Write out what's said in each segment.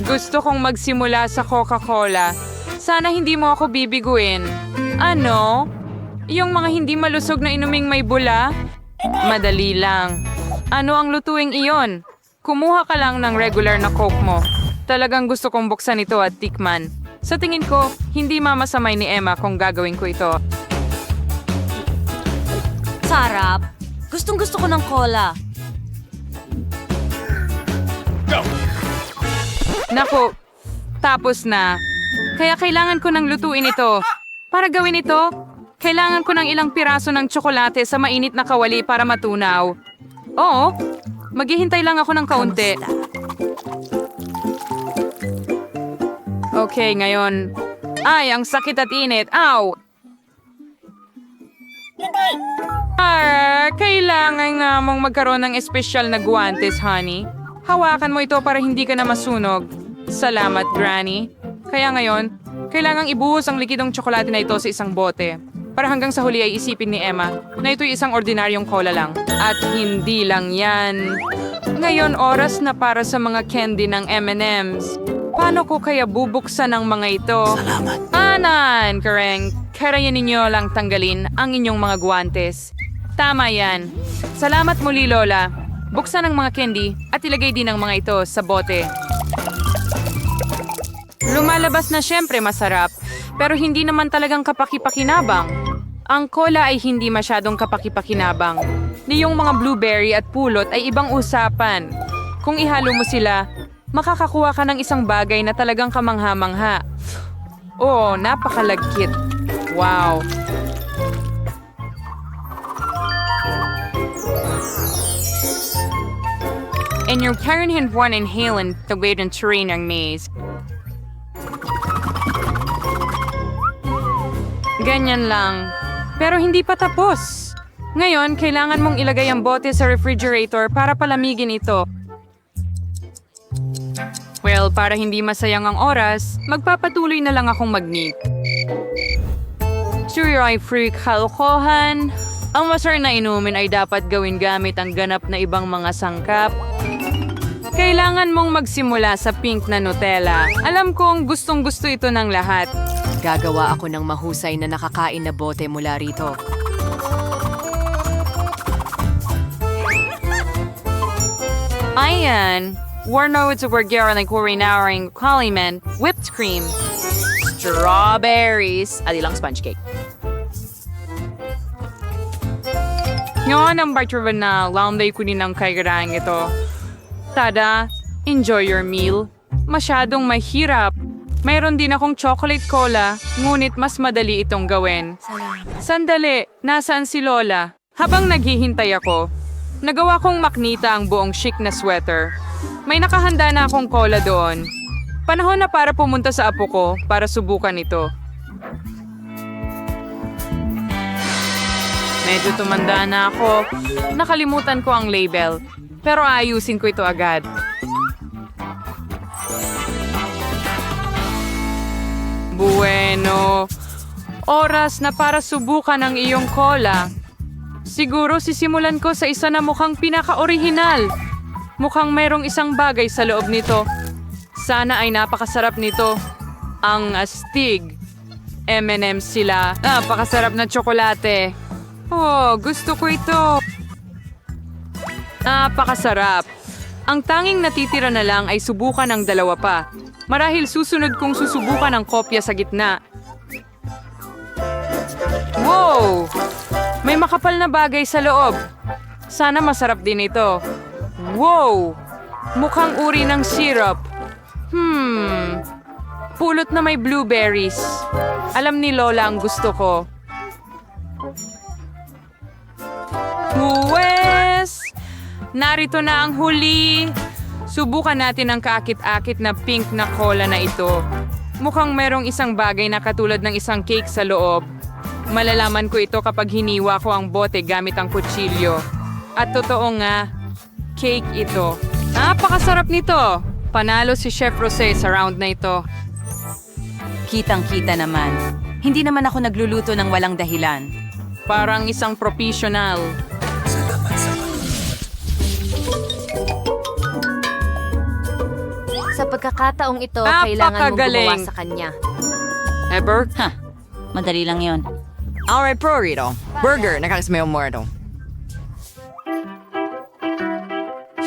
Gusto kong magsimula sa Coca-Cola. Sana hindi mo ako bibiguin. Ano? Yung mga hindi malusog na inuming may bula? Madali lang. Ano ang lutuing iyon? Kumuha ka lang ng regular na Coke mo. Talagang gusto kong buksan ito at tikman. Sa tingin ko, hindi mamasamay ni Emma kung gagawin ko ito. Sarap. Gustong-gusto ko ng cola. Naku, tapos na. Kaya kailangan ko ng lutuin ito. Para gawin ito, kailangan ko ng ilang piraso ng tsokolate sa mainit na kawali para matunaw. Oo, maghihintay lang ako ng kaunti. Okay, ngayon. Ay, ang sakit at init. Ow! Kailangan nga mong magkaroon ng espesyal na guwantes, honey. Hawakan mo ito para hindi ka na masunog. Salamat, Granny. Kaya ngayon, kailangang ibuhos ang likidong tsokolate na ito sa isang bote. Para hanggang sa huli ay isipin ni Emma na ito'y isang ordinaryong cola lang. At hindi lang yan. Ngayon, oras na para sa mga candy ng M&M's. Paano ko kaya bubuksan ang mga ito? Salamat. Anan, Kareng. Kaya ninyo lang tanggalin ang inyong mga guwantes. Tama yan. Salamat muli, Lola. Buksan ang mga candy at ilagay din ang mga ito sa bote. Lumalabas na syempre masarap, pero hindi naman talagang kapaki-pakinabang. Ang cola ay hindi masyadong kapaki-pakinabang. Niyong mga blueberry at pulot ay ibang usapan. Kung ihalo mo sila, makakakuha ka ng isang bagay na talagang kamangha-mangha. Oo, napakalagkit. Wow. And your Karen had one inhalant the way ng terrain ng maze. Ganyan lang. Pero hindi pa tapos. Ngayon, kailangan mong ilagay ang bote sa refrigerator para palamigin ito. Well, para hindi masayang ang oras, magpapatuloy na lang akong mag-meet. Sure ay free kalokohan. Ang masarap na inumin ay dapat gawin gamit ang ganap na ibang mga sangkap. Kailangan mong magsimula sa pink na Nutella. Alam kong gustong-gusto ito ng lahat. Gagawa ako ng mahusay na nakakain na bote mula rito. Ayan. Warno sa Bulgaria na kurinawing kaliman, whipped cream, strawberries, at ilang sponge cake. Ngayon ang barturan na launday ko din ang kaigarang ito. Tada, enjoy your meal. Masyadong mahirap. Mayroon din akong chocolate cola, ngunit mas madali itong gawin. Sandali, nasaan si Lola? Habang naghihintay ako, nagawa kong maknita ang buong chic na sweater. May nakahanda na akong cola doon. Panahon na para pumunta sa apo ko para subukan ito. Medyo tumanda na ako. Nakalimutan ko ang label. Pero ayusin ko ito agad. Bueno. Oras na para subukan ang iyong cola. Siguro sisimulan ko sa isa na mukhang pinaka-orihinal. Mukhang mayroong isang bagay sa loob nito. Sana ay napakasarap nito. Ang astig. M&M's sila. Napakasarap na tsokolate. Oh, gusto ko ito. Napakasarap. Ang tanging natitira na lang ay subukan ang dalawa pa. Marahil susunod kong susubukan ang kopya sa gitna. Wow! May makapal na bagay sa loob. Sana masarap din ito. Wow! Mukhang uri ng syrup. Pulot na may blueberries. Alam ni Lola ang gusto ko. Huwes! Narito na ang huli. Subukan natin ang kaakit-akit na pink na cola na ito. Mukhang merong isang bagay na katulad ng isang cake sa loob. Malalaman ko ito kapag hiniwa ko ang bote gamit ang kutsilyo. At totoo nga, cake ito. Napakasarap nito! Panalo si Chef Rosé sa round na ito. Kitang-kita naman. Hindi naman ako nagluluto ng walang dahilan. Parang isang professional. Sa pagkakataong ito, kailangan mong Napakagaling. gumawa sa kanya. Ever? Madali lang yon. Alright, pro rito. Burger, nakakasmayo mo ito.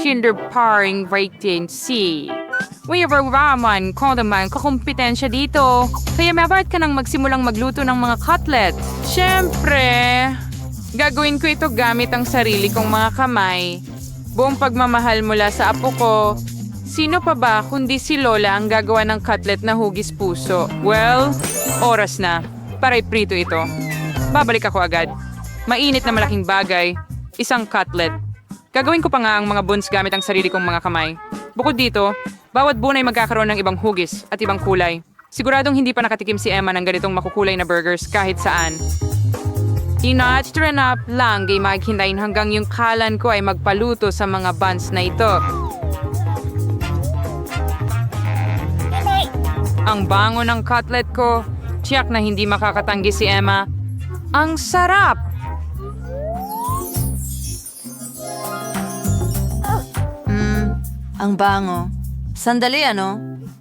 Kinder paring rating C. Whenever raman ko naman kakumpetensya dito. Kaya maba't ka nang magsimulang magluto ng mga cutlet. Siyempre, gagawin ko ito gamit ang sarili kong mga kamay. Buong pagmamahal mula sa apo ko. Sino pa ba kundi si Lola ang gagawa ng cutlet na hugis puso? Well, oras na. Para iprito ito. Babalik ako agad. Mainit na malaking bagay. Isang cutlet. Gagawin ko pa nga ang mga buns gamit ang sarili kong mga kamay. Bukod dito, bawat bun ay magkakaroon ng ibang hugis at ibang kulay. Siguradong hindi pa nakatikim si Emma ng ganitong makukulay na burgers kahit saan. Ina-train up lang ay maghintayin hanggang yung kalan ko ay magpaluto sa mga buns na ito. Ang bango ng cutlet ko, tiyak na hindi makakatanggi si Emma. Ang sarap! Ang bango. Sandali, ano?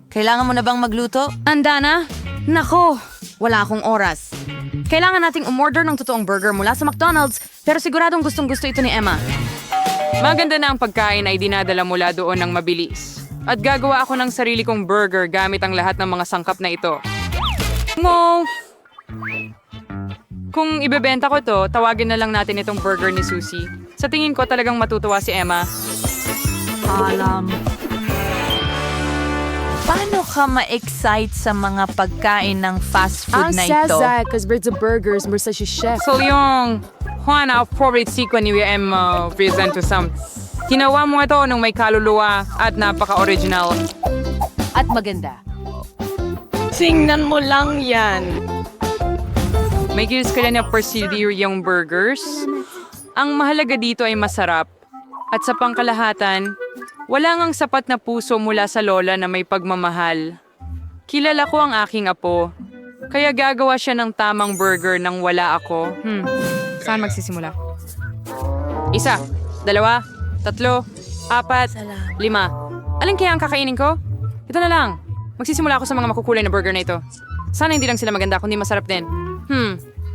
Kailangan mo na bang magluto? Anda na? Nako, wala akong oras. Kailangan nating umorder ng totoong burger mula sa McDonald's, pero siguradong gustong-gusto ito ni Emma. Maganda na ang pagkain ay dinadala mula doon ng mabilis. At gagawa ako ng sarili kong burger gamit ang lahat ng mga sangkap na ito. Mo! Kung ibebenta ko to, tawagin na lang natin itong burger ni Susie. Sa tingin ko talagang matutuwa si Emma. Paano ka ma-excite sa mga pagkain ng fast food na ito? because birds of burgers mula si chef. So yung Juan, ang favorite sequence ni Emma present to some. Ginawa mo ito nung may kaluluwa at napaka-original. At maganda. Tingnan mo lang yan. May gilis ka na procedure yung burgers. Ang mahalaga dito ay masarap. At sa pangkalahatan, wala ngang sapat na puso mula sa lola na may pagmamahal. Kilala ko ang aking apo, kaya gagawa siya ng tamang burger nang wala ako. Saan magsisimula? 1, 2, 3, 4, 5. Alin kaya ang kakainin ko? Ito na lang. Magsisimula ako sa mga makukulay na burger na ito. Sana hindi lang sila maganda, kundi masarap din.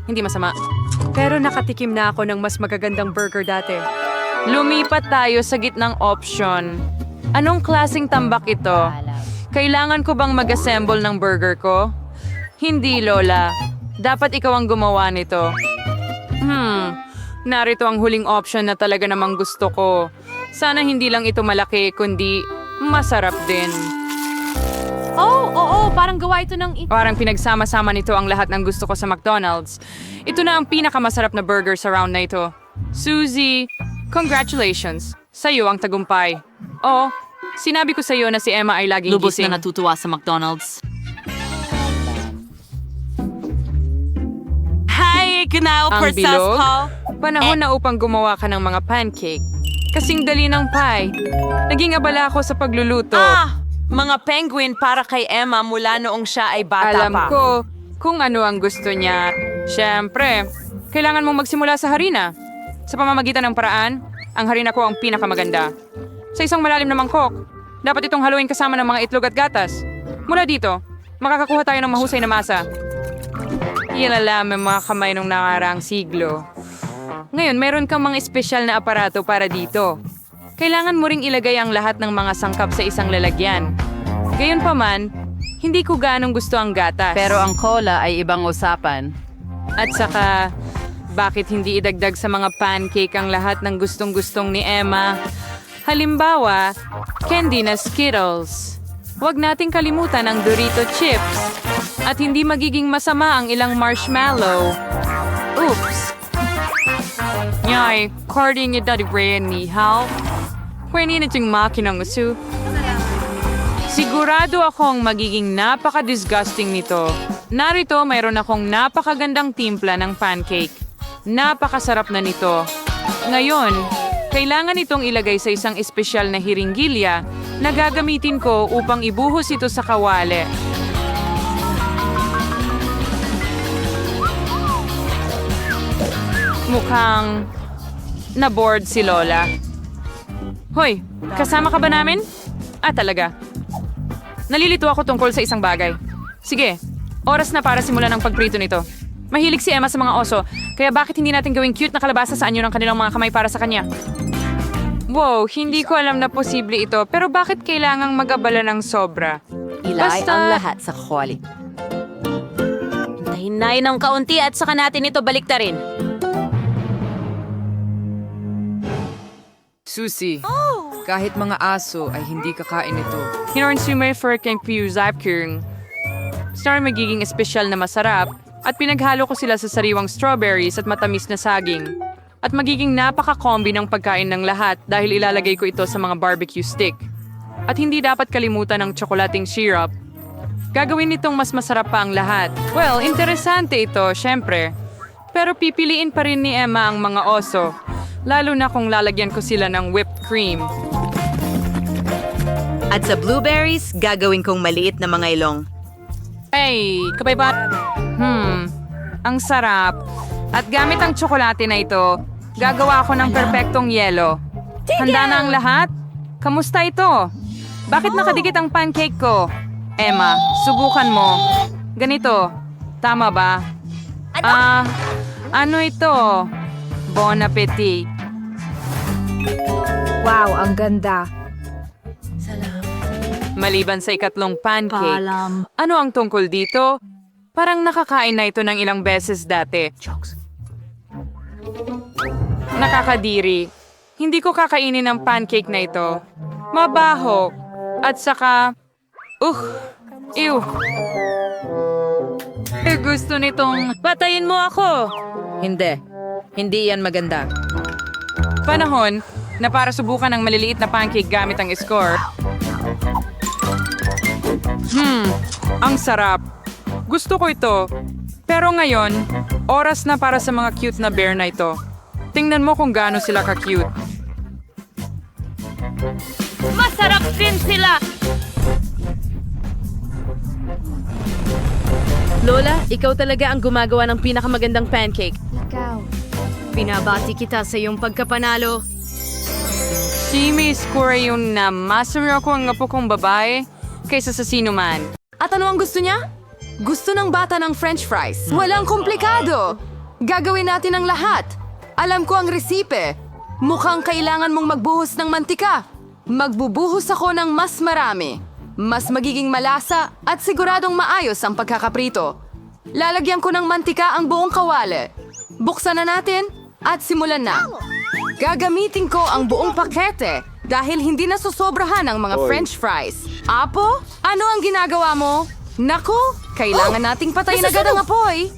Hindi masama. Pero nakatikim na ako ng mas magagandang burger dati. Lumipat tayo sa gitnang option. Anong klaseng tambak ito? Kailangan ko bang mag-assemble ng burger ko? Hindi, Lola. Dapat ikaw ang gumawa nito. Narito ang huling option na talaga namang gusto ko. Sana hindi lang ito malaki, kundi masarap din. Oo, parang gawa ito ng... Parang pinagsama-sama nito ang lahat ng gusto ko sa McDonald's. Ito na ang pinakamasarap na burger sa round na ito. Susie, congratulations. Sa'yo ang tagumpay. Oo, sinabi ko sa'yo na si Emma ay laging Lubos gising. na natutuwa sa McDonald's. Hi, genau Ang bilog? Panahon na upang gumawa ka ng mga pancake. Kasing dali ng pie. Naging abala ako sa pagluluto. Mga penguin para kay Emma mula noong siya ay bata Alam pa. ko kung ano ang gusto niya. Siyempre, kailangan mong magsimula sa harina. Sa pamamagitan ng paraan, ang harina ko ang pinakamaganda. Sa isang malalim na mangkok, dapat itong haluin kasama ng mga itlog at gatas. Mula dito, makakakuha tayo ng mahusay na masa. Ilalam ang mga kamay nung nakaraang siglo. Ngayon, meron kang mga espesyal na aparato para dito. Kailangan mo ring ilagay ang lahat ng mga sangkap sa isang lalagyan. Gayunpaman, hindi ko ganong gusto ang gatas. Pero ang cola ay ibang usapan. At saka, bakit hindi idagdag sa mga pancake ang lahat ng gustong-gustong ni Emma? Halimbawa, candy na Skittles. Huwag nating kalimutan ang Dorito chips. At hindi magiging masama ang ilang marshmallow. Oops! Nyay, carding ni Daddy Brian ni Hal. Pwede na itong makinang uso. Sigurado akong magiging napaka-disgusting nito. Narito, mayroon akong napakagandang timpla ng pancake. Napakasarap na nito. Ngayon, kailangan itong ilagay sa isang espesyal na hiringgilya na gagamitin ko upang ibuhos ito sa kawali. Mukhang na-bored si Lola. Hoy, kasama ka ba namin? Talaga. Nalilito ako tungkol sa isang bagay. Sige, oras na para simulan ang pagprito nito. Mahilig si Emma sa mga oso, kaya bakit hindi natin gawing cute na kalabasa sa anyo ng kanilang mga kamay para sa kanya? Wow, hindi ko alam na posible ito, pero bakit kailangang mag-abala ng sobra? Ilay Basta- ang lahat sa quality. Hintayin na ng kaunti at saka natin ito baliktarin. Susi, kahit mga aso ay hindi kakain ito. Hinorin sumay for keng piuzap kung star magiging espesyal na masarap at pinaghalo ko sila sa sariwang strawberries at matamis na saging. At magiging napaka-combi ng pagkain ng lahat dahil ilalagay ko ito sa mga barbecue stick. At hindi dapat kalimutan ang tsokolating syrup. Gagawin nitong mas masarap pa ang lahat. Well, interesante ito, syempre. Pero pipiliin pa rin ni Emma ang mga oso. Lalo na kung lalagyan ko sila ng whipped cream. At sa blueberries, gagawin kong maliit na mga ilong. Hey, kabayba. Ang sarap. At gamit ang tsokolate na ito, gagawa ako ng perpektong yelo. Handa na ang lahat? Kamusta ito? Bakit nakadikit ang pancake ko? Emma, subukan mo. Ganito. Tama ba? Ano ito? Bon appetit. Wow, ang ganda. Maliban sa ikatlong pancake, ano ang tungkol dito? Parang nakakain na ito ng ilang beses dati. Nakakadiri. Hindi ko kakainin ang pancake na ito. Mabaho. At saka... Ew. Gusto nitong... Patayin mo ako! Hindi. Hindi yan maganda. Panahon na para subukan ang maliliit na pancake gamit ang score. Ang sarap. Gusto ko ito. Pero ngayon, oras na para sa mga cute na bear na ito. Tingnan mo kung gaano sila ka-cute. Masarap din sila! Lola, ikaw talaga ang gumagawa ng pinakamagandang pancake. Ikaw. Binabati kita sa iyong pagkapanalo. Si may score yun na masuri ako ang apo kong babae kaysa sa sino man. At ano ang gusto niya? Gusto ng bata ng french fries. Walang komplikado. Gagawin natin ang lahat. Alam ko ang resipe. Mukhang kailangan mong magbuhos ng mantika. Magbubuhos ako ng mas marami. Mas magiging malasa at siguradong maayos ang pagkakaprito. Lalagyan ko ng mantika ang buong kawali. Buksan na natin at simulan na. Gagamitin ko ang buong pakete dahil hindi nasusobrahan ang mga french fries. Apo, ano ang ginagawa mo? Naku, kailangan nating patayin agad ang apoy.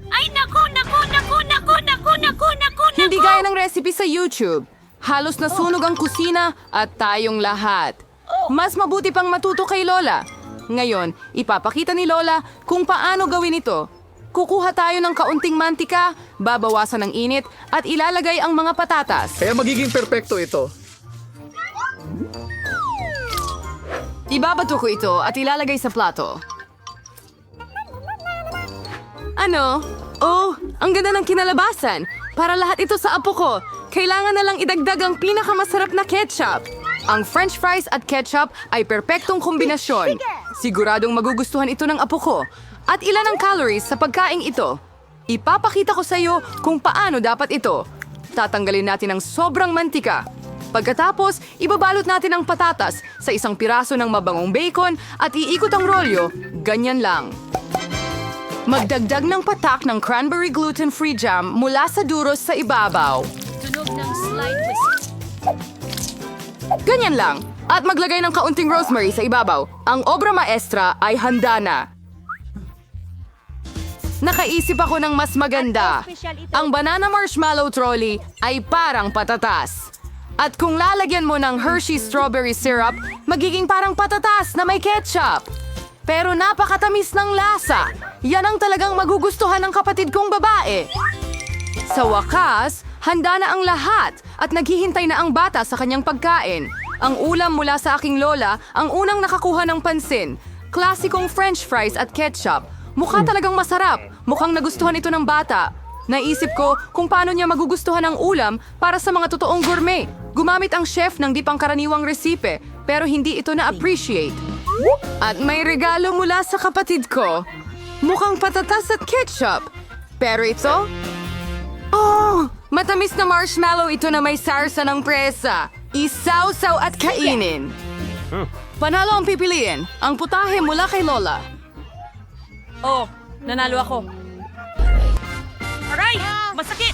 Ay, naku! Hindi gaya ng recipe sa YouTube. Halos nasunog ang kusina at tayong lahat. Mas mabuti pang matuto kay Lola. Ngayon, ipapakita ni Lola kung paano gawin ito. Kukuha tayo ng kaunting mantika, babawasan ng init, at ilalagay ang mga patatas. Kaya magiging perpekto ito. Ibabato ko ito at ilalagay sa plato. Ano? Oh, ang ganda ng kinalabasan. Para lahat ito sa apo ko, kailangan na lang idagdag ang pinakamasarap na ketchup. Ang french fries at ketchup ay perpektong kombinasyon. Siguradong magugustuhan ito ng apo ko. At ilan ang calories sa pagkaing ito? Ipapakita ko sa iyo kung paano dapat ito. Tatanggalin natin ang sobrang mantika. Pagkatapos, ibabalot natin ang patatas sa isang piraso ng mabangong bacon at iikot ang rolyo. Ganyan lang. Magdagdag ng patak ng cranberry gluten-free jam mula sa duros sa ibabaw. Tunog ng slide whisk. Ganyan lang. At maglagay ng kaunting rosemary sa ibabaw. Ang obra maestra ay handa na. Nakaisip ako ng mas maganda. Ang banana marshmallow trolley ay parang patatas. At kung lalagyan mo ng Hershey strawberry syrup, magiging parang patatas na may ketchup. Pero napakatamis ng lasa. Yan ang talagang magugustuhan ng kapatid kong babae. Sa wakas, handa na ang lahat at naghihintay na ang bata sa kanyang pagkain. Ang ulam mula sa aking lola ang unang nakakuha ng pansin. Klasikong french fries at ketchup. Mukha talagang masarap. Mukhang nagustuhan ito ng bata. Naisip ko kung paano niya magugustuhan ang ulam para sa mga totoong gourmet. Gumamit ang chef ng di pangkaraniwang resipe. pero hindi ito na-appreciate. At may regalo mula sa kapatid ko. Mukhang patatas at ketchup. Pero ito? Oh! Matamis na marshmallow ito na may sarsa ng presa. Isawsaw at kainin. Panalo ang pipiliin. Ang putahe mula kay Lola. Oh, nanalo ako. Aray! Masakit!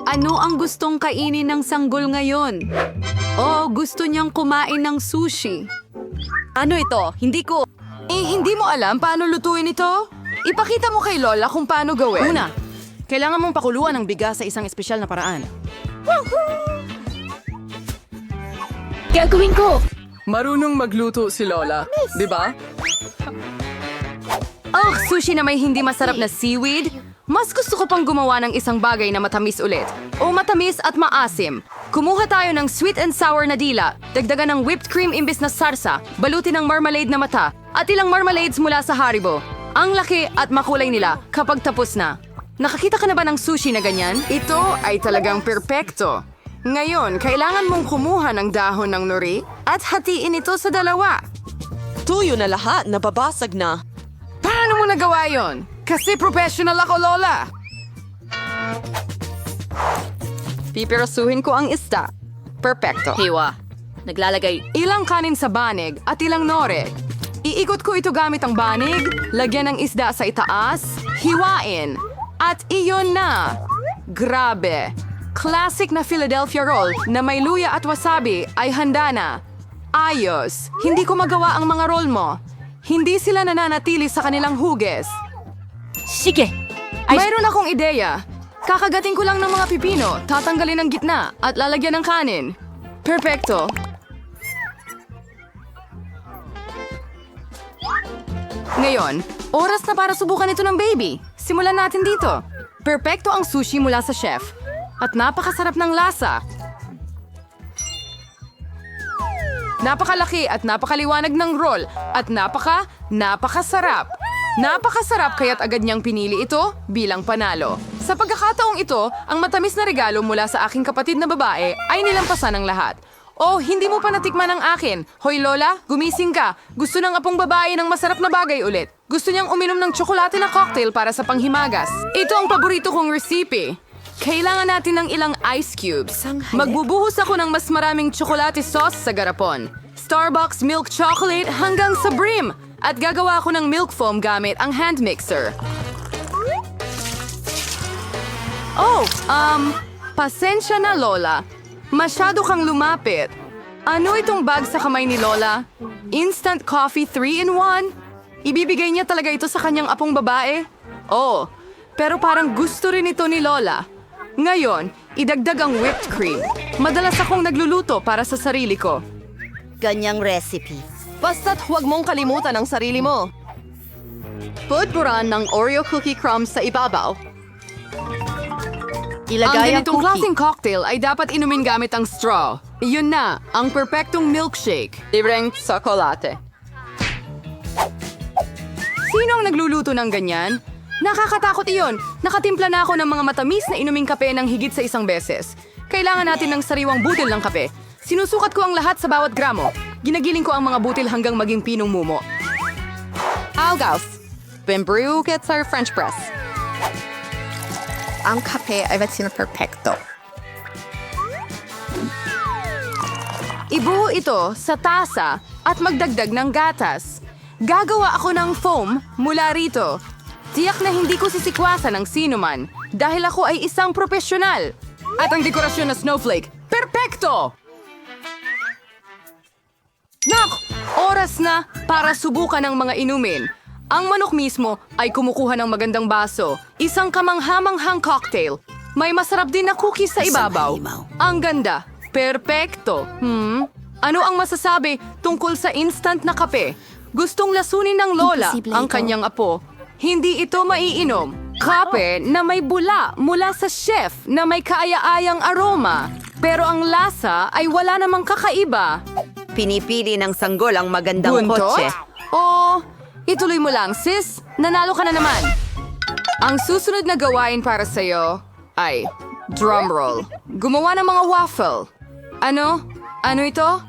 Ano ang gustong kainin ng sanggol ngayon? Oh, gusto niyang kumain ng sushi. Ano ito? Hindi ko. Hindi mo alam paano lutuin ito? Ipakita mo kay Lola kung paano gawin. Una, kailangan mong pakuluan ang bigas sa isang espesyal na paraan. Gagawin ko! Marunong magluto si Lola, di ba? Oh, sushi na may hindi masarap na seaweed? Mas gusto ko pang gumawa ng isang bagay na matamis ulit. O matamis at maasim. Kumuha tayo ng sweet and sour na dila, dagdagan ng whipped cream imbis na sarsa, balutin ng marmalade na mata, at ilang marmalades mula sa Haribo. Ang laki at makulay nila kapag tapos na. Nakakita ka na ba ng sushi na ganyan? Ito ay talagang perpekto. Ngayon, kailangan mong kumuha ng dahon ng nori at hatiin ito sa dalawa. Tuyo na lahat, nababasag na. Paano mo nagawa yon? Kasi professional ako, Lola. Pipirasuhin ko ang isda. Perpekto. Hiwa. Naglalagay. Ilang kanin sa banig at ilang nore. Iikot ko ito gamit ang banig, lagyan ng isda sa itaas, hiwain, at iyon na. Grabe. Classic na Philadelphia roll na may luya at wasabi ay handa na. Ayos. Hindi ko magawa ang mga roll mo. Hindi sila nananatili sa kanilang huges. Sige. Mayroon akong ideya. Kakagating ko lang ng mga pipino, tatanggalin ang gitna, at lalagyan ng kanin. Perpekto. Ngayon, oras na para subukan ito ng baby. Simulan natin dito. Perpekto ang sushi mula sa chef. At napakasarap ng lasa. Napakalaki at napakaliwanag ng roll. At napakasarap. Napakasarap kaya't agad niyang pinili ito bilang panalo. Sa pagkakataong ito, ang matamis na regalo mula sa aking kapatid na babae ay nilampasan ng lahat. Oh, hindi mo pa natikman ang akin. Hoy Lola, gumising ka. Gusto ng apong babae ng masarap na bagay ulit. Gusto niyang uminom ng tsokolate na cocktail para sa panghimagas. Ito ang paborito kong recipe. Kailangan natin ng ilang ice cubes. Magbubuhos ako ng mas maraming tsokolate sauce sa garapon. Starbucks milk chocolate hanggang sa brim. At gagawa ako ng milk foam gamit ang hand mixer. Oh, pasensya na Lola. Masyado kang lumapit. Ano itong bag sa kamay ni Lola? Instant coffee 3-in-1? Ibibigay niya talaga ito sa kanyang apong babae? Oh, pero parang gusto rin ito ni Lola. Ngayon, idagdag ang whipped cream. Madalas akong nagluluto para sa sarili ko. Ganyang recipe. Basta't huwag mong kalimutan ang sarili mo. Pudpuran ng Oreo cookie crumbs sa ibabaw. Ilagay Ang ang ganitong cookie. klaseng cocktail ay dapat inumin gamit ang straw. Iyon na, ang perpektong milkshake. Libreng tsokolate. Sino ang nagluluto ng ganyan? Nakakatakot iyon. Nakatimpla na ako ng mga matamis na inuming kape ng higit sa isang beses. Kailangan natin ng sariwang butil ng kape. Sinusukat ko ang lahat sa bawat gramo. Ginagiling ko ang mga butil hanggang maging pinong mumo. Algaus. Bembrew gets our French press. Ang kape ay perpekto. Ibuo ito sa tasa at magdagdag ng gatas. Gagawa ako ng foam mula rito. Tiyak na hindi ko sisikwasan ng sinuman dahil ako ay isang profesional. At ang dekorasyon na snowflake, perpekto! Nak! Oras na para subukan ng mga inumin. Ang manok mismo ay kumukuha ng magandang baso. Isang kamanghamanghang cocktail. May masarap din na cookies sa ibabaw. Ang ganda. Perpekto. Ano ang masasabi tungkol sa instant na kape? Gustong lasunin ng Lola ang kanyang apo. Hindi ito maiinom. Kape na may bula mula sa chef na may kaaya-ayang aroma. Pero ang lasa ay wala namang kakaiba. Pinipili ng sanggol ang magandang Buntot? kotse. Oh, ituloy mo lang, sis. Nanalo ka na naman. Ang susunod na gawain para sa'yo ay drumroll. Gumawa ng mga waffle. Ano? Ano ito?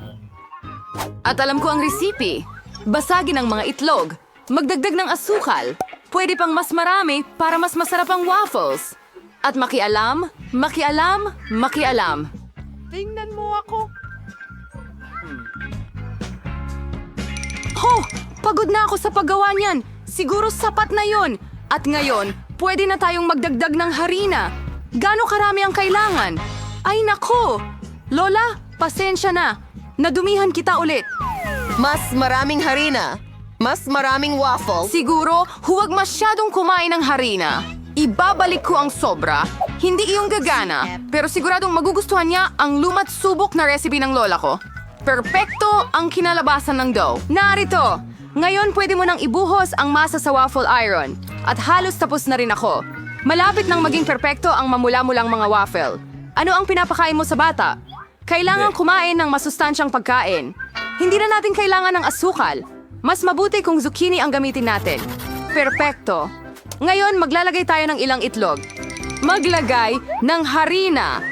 At alam ko ang resipe. Basagin ang mga itlog. Magdagdag ng asukal. Pwede pang mas marami para mas masarap ang waffles. At makialam, makialam, makialam. Tingnan mo ako. Ho! Pagod na ako sa paggawa niyan. Siguro sapat na yon. At ngayon, pwede na tayong magdagdag ng harina. Gaano karami ang kailangan? Ay nako! Lola, pasensya na. Nadumihan kita ulit. Mas maraming harina. Mas maraming waffles. Siguro, huwag masyadong kumain ng harina. Ibabalik ko ang sobra. Hindi iyong gagana, pero siguradong magugustuhan niya ang lumat subok na recipe ng lola ko. Perpekto ang kinalabasan ng dough. Narito! Ngayon pwede mo nang ibuhos ang masa sa waffle iron. At halos tapos na rin ako. Malapit nang maging perpekto ang mamula-mulang mga waffle. Ano ang pinapakain mo sa bata? Kailangan kumain ng masustansyang pagkain. Hindi na natin kailangan ng asukal. Mas mabuti kung zucchini ang gamitin natin. Perpekto. Ngayon, maglalagay tayo ng ilang itlog. Maglagay ng harina.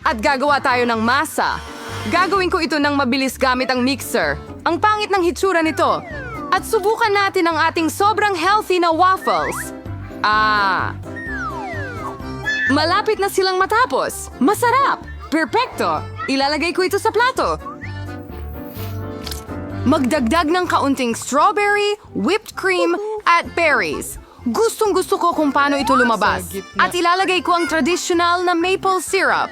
At gagawa tayo ng masa. Gagawin ko ito ng mabilis gamit ang mixer. Ang pangit ng hitsura nito. At subukan natin ang ating sobrang healthy na waffles. Malapit na silang matapos. Masarap! Perpekto! Ilalagay ko ito sa plato. Magdagdag ng kaunting strawberry, whipped cream, at berries. Gustong-gusto ko kung paano ito lumabas. At ilalagay ko ang traditional na maple syrup.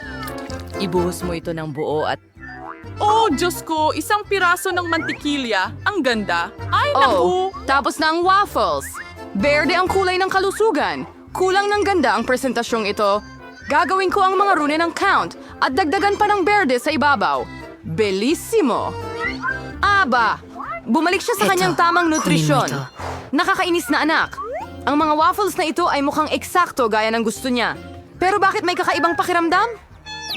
Ibuhos mo ito ng buo at Oh, Diyos ko, isang piraso ng mantikilya. Ang ganda. Ay, naku! Tapos na ang waffles. Berde ang kulay ng kalusugan. Kulang ng ganda ang presentasyong ito. Gagawin ko ang mga rune ng count at dagdagan pa ng berde sa ibabaw. Bellissimo! Aba! Bumalik siya sa kanyang tamang nutrisyon. Nakakainis na anak. Ang mga waffles na ito ay mukhang eksakto gaya ng gusto niya. Pero bakit may kakaibang pakiramdam?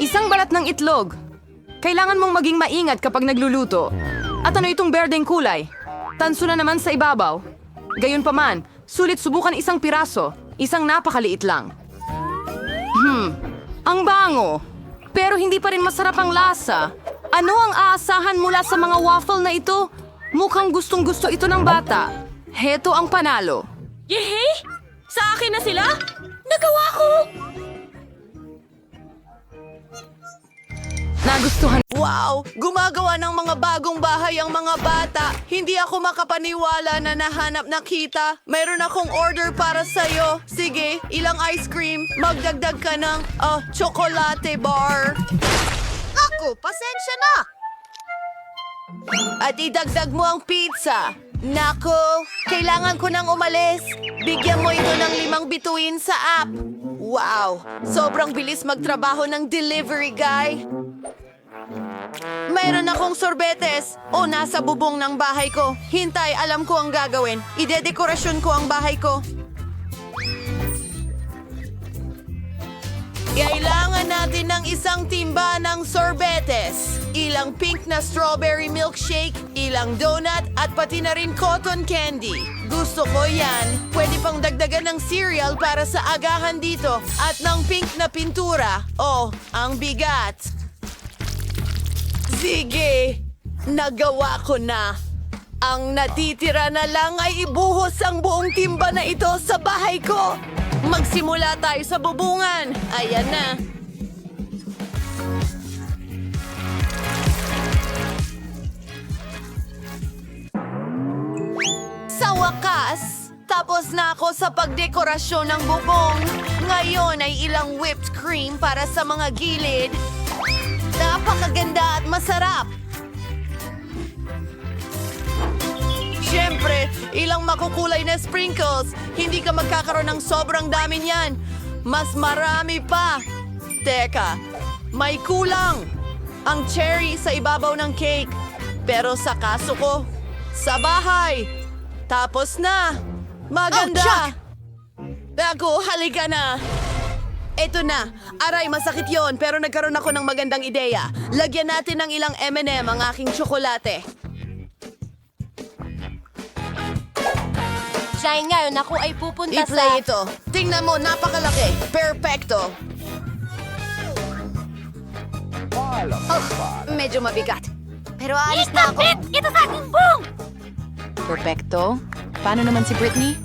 Isang balat ng itlog. Kailangan mong maging maingat kapag nagluluto. At ano itong berdeng kulay? Tanso na naman sa ibabaw. Gayunpaman, sulit subukan isang piraso. Isang napakaliit lang. Ang bango. Pero hindi pa rin masarap ang lasa. Ano ang aasahan mula sa mga waffle na ito? Mukhang gustong-gusto ito ng bata. Heto ang panalo. Yehey! Sa akin na sila? Nagawa ko! Nagustuhan. Wow! Gumagawa ng mga bagong bahay ang mga bata. Hindi ako makapaniwala na nahanap na kita. Mayroon akong order para sa'yo. Sige, ilang ice cream. Magdagdag ka ng chocolate bar. Ako, pasensya na! At idagdag mo ang pizza. Nako, kailangan ko nang umalis. Bigyan mo ito ng 5 bituin sa app. Wow, sobrang bilis magtrabaho ng delivery guy. Mayroon akong sorbetes. O, nasa bubong ng bahay ko. Hintay, alam ko ang gagawin. Idedekorasyon ko ang bahay ko. Kailangan natin ng isang timba ng sorbetes. Ilang pink na strawberry milkshake, ilang donut, at pati na rin cotton candy. Gusto ko yan. Pwede pang dagdagan ng cereal para sa agahan dito. At ng pink na pintura. Oh, ang bigat. Sige, nagawa ko na. Ang natitira na lang ay ibuhos ang buong timba na ito sa bahay ko. Magsimula tayo sa bubungan. Ayan na. Sa wakas, tapos na ako sa pagdekorasyon ng bubong. Ngayon ay ilang whipped cream para sa mga gilid. Napakaganda at masarap. Siyempre, ilang makukulay na sprinkles. Hindi ka magkakaroon ng sobrang dami niyan. Mas marami pa. Teka, may kulang. Ang cherry sa ibabaw ng cake. Pero sa kaso ko, sa bahay. Tapos na. Maganda. Ako, halika na. Eto na. Aray, masakit yon pero nagkaroon ako ng magandang ideya. Lagyan natin ng ilang M&M ang aking tsokolate. Dahil ngayon ako ay pupunta I-play ito. Tingnan mo, napakalaki. Perfecto. Medyo mabigat. Pero aalis na ako. Ito sa aking buong! Perfecto. Paano naman si Britney?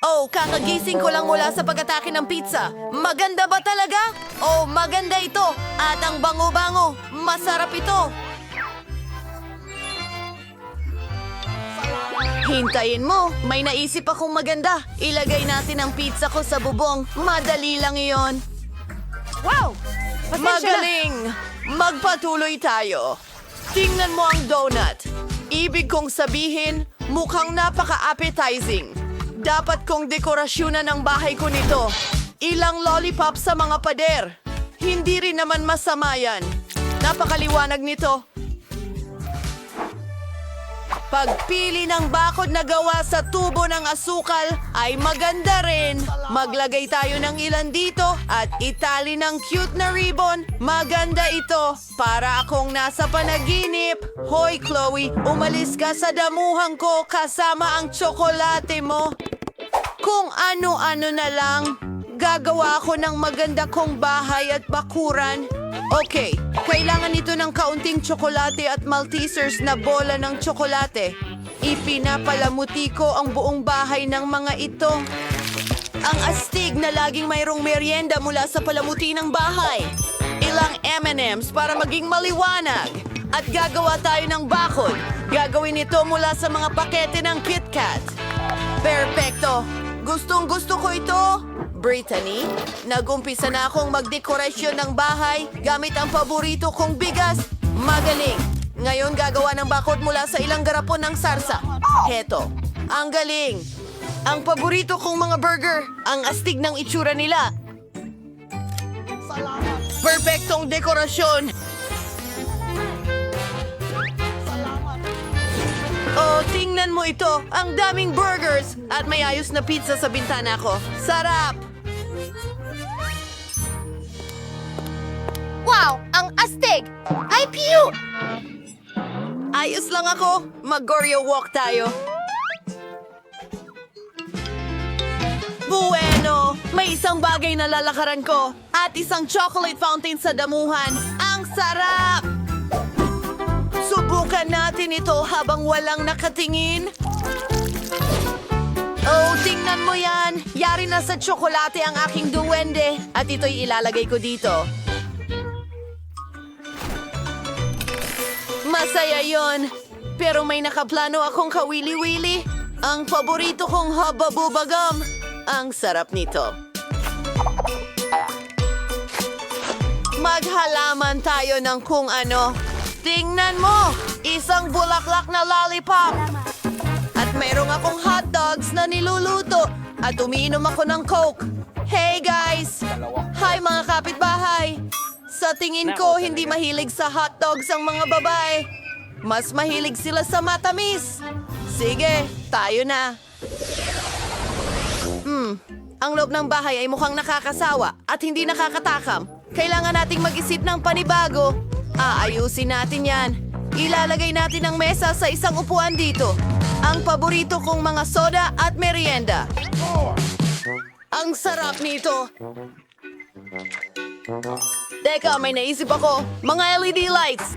Oh, kakagising ko lang mula sa pag-atake ng pizza. Maganda ba talaga? Oh, maganda ito. At ang bango-bango. Masarap ito. Hintayin mo. May naisip akong maganda. Ilagay natin ang pizza ko sa bubong. Madali lang iyon. Wow! Magaling! Magpatuloy tayo. Tingnan mo ang donut. Ibig kong sabihin, mukhang napaka-appetizing. Dapat kong dekorasyonan ang bahay ko nito. Ilang lollipop sa mga pader. Hindi rin naman masama yan. Napakaliwanag nito. Pagpili ng bakod na gawa sa tubo ng asukal ay maganda rin. Maglagay tayo ng ilan dito at itali ng cute na ribbon. Maganda ito. Para akong nasa panaginip. Hoy, Chloe, umalis ka sa damuhan ko kasama ang tsokolate mo. Kung ano-ano na lang, gagawa ako ng maganda kong bahay at bakuran. Okay, kailangan ito ng kaunting tsokolate at Maltesers na bola ng tsokolate. Ipinapalamuti ko ang buong bahay ng mga ito. Ang astig na laging mayroong merienda mula sa palamuti ng bahay. Ilang M&M's para maging maliwanag. At gagawa tayo ng bakod. Gagawin ito mula sa mga pakete ng KitKat. Perfecto! Gustong-gusto ko ito! Brittany, nag-umpisa na akong magdekorasyon ng bahay gamit ang paborito kong bigas. Magaling! Ngayon gagawa ng bakod mula sa ilang garapon ng sarsa. Heto, ang galing! Ang paborito kong mga burger, ang astig ng itsura nila. Perfectong dekorasyon! Oh, tingnan mo ito! Ang daming burgers! At may ayos na pizza sa bintana ko. Sarap! Wow! Ang astig! Ay, pew! Ayos lang ako. Mag-Goryo walk tayo. Bueno! May isang bagay na lalakaran ko. At isang chocolate fountain sa damuhan. Ang sarap! Subukan natin ito habang walang nakatingin. Oh, tingnan mo yan. Yari na sa tsokolate ang aking duwende. At ito'y ilalagay ko dito. Masaya yon. Pero may nakaplano akong kawili-wili. Ang paborito kong hababubagam. Ang sarap nito. Maghalaman tayo ng kung ano. Tingnan mo! Isang bulaklak na lollipop! At mayroong akong hot dogs na niluluto. At umiinom ako ng Coke. Hey guys! Hi mga kapitbahay! Sa tingin ko, hindi mahilig sa hot dogs ang mga babae. Mas mahilig sila sa matamis. Sige, tayo na. Ang loob ng bahay ay mukhang nakakasawa at hindi nakakatakam. Kailangan nating mag-isip ng panibago. Aayusin natin yan. Ilalagay natin ang mesa sa isang upuan dito. Ang paborito kong mga soda at merienda. Ang sarap nito. Teka, may naisip ako. Mga LED lights.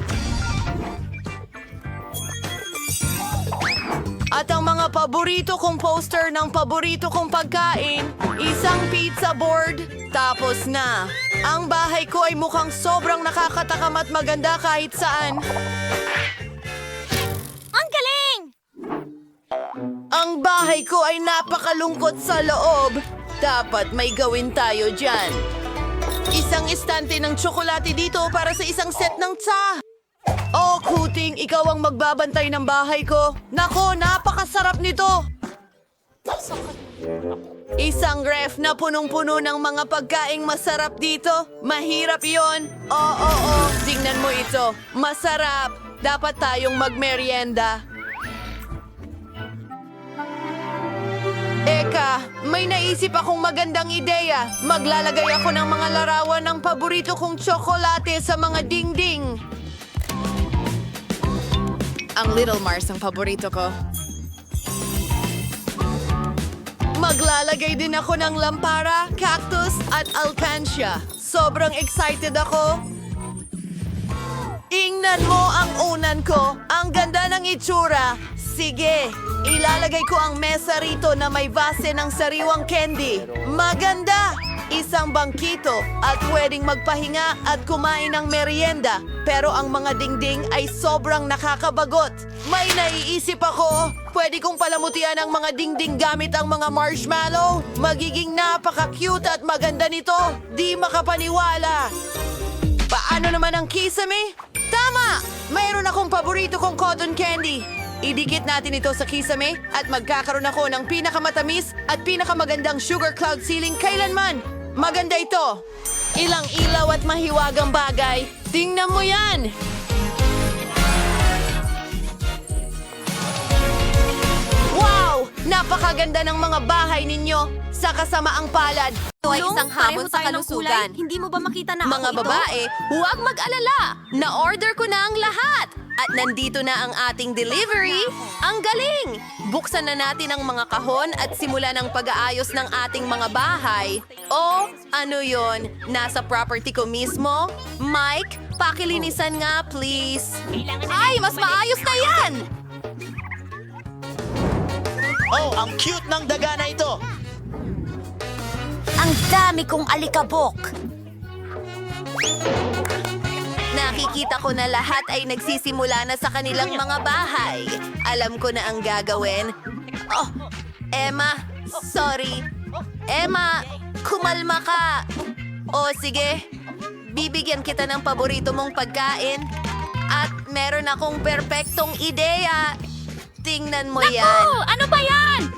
At ang mga paborito kong poster ng paborito kong pagkain. Isang pizza board. Tapos na. Ang bahay ko ay mukhang sobrang nakakatakam at maganda kahit saan. Ang galing! Ang bahay ko ay napakalungkot sa loob. Dapat may gawin tayo dyan. Isang estante ng tsokolate dito para sa isang set ng tsa. Oh, Kuting, ikaw ang magbabantay ng bahay ko. Nako, napakasarap nito. Isang ref na punong-puno ng mga pagkaing masarap dito. Mahirap yon. Oo, tingnan mo ito. Masarap. Dapat tayong magmerienda. Eka, may naisip akong magandang ideya. Maglalagay ako ng mga larawan ng paborito kong tsokolate sa mga dingding. Ang Little Mars ang paborito ko. Maglalagay din ako ng lampara, cactus at alcancia. Sobrang excited ako. Ingnan mo ang unan ko. Ang ganda ng itsura. Sige, ilalagay ko ang mesa rito na may base ng sariwang candy. Maganda! Isang bangkito at pwedeng magpahinga at kumain ng merienda. Pero ang mga dingding ay sobrang nakakabagot. May naiisip ako. Pwede kong palamutian ang mga dingding gamit ang mga marshmallow. Magiging napaka-cute at maganda nito. Di makapaniwala. Paano naman ang kisame? Tama! Mayroon akong paborito kong cotton candy. Idikit natin ito sa kisame at magkakaroon ako ng pinakamatamis at pinakamagandang sugar cloud ceiling kailanman. Maganda ito. Ilang ilaw at mahiwagang bagay. Tingnan mo yan! Wow! Napakaganda ng mga bahay ninyo sa kasamaang palad. Ito ay isang hamon sa kalusugan. Hindi mo ba makita na Mga babae, huwag mag-alala. Na-order ko na ang lahat. At nandito na ang ating delivery. Ang galing! Buksan na natin ang mga kahon at simula ng pag-aayos ng ating mga bahay. O, ano yon? Nasa property ko mismo? Mike, pakilinisan nga, please. Ay, mas maayos na yan! Oh, ang cute ng daga na ito! Ang dami kong alikabok. Nakikita ko na lahat ay nagsisimula na sa kanilang mga bahay. Alam ko na ang gagawin. Oh, Emma, sorry. Emma, kumalma ka. O sige, bibigyan kita ng paborito mong pagkain. At meron akong perpektong ideya. Tingnan mo yan. Ano ba yan?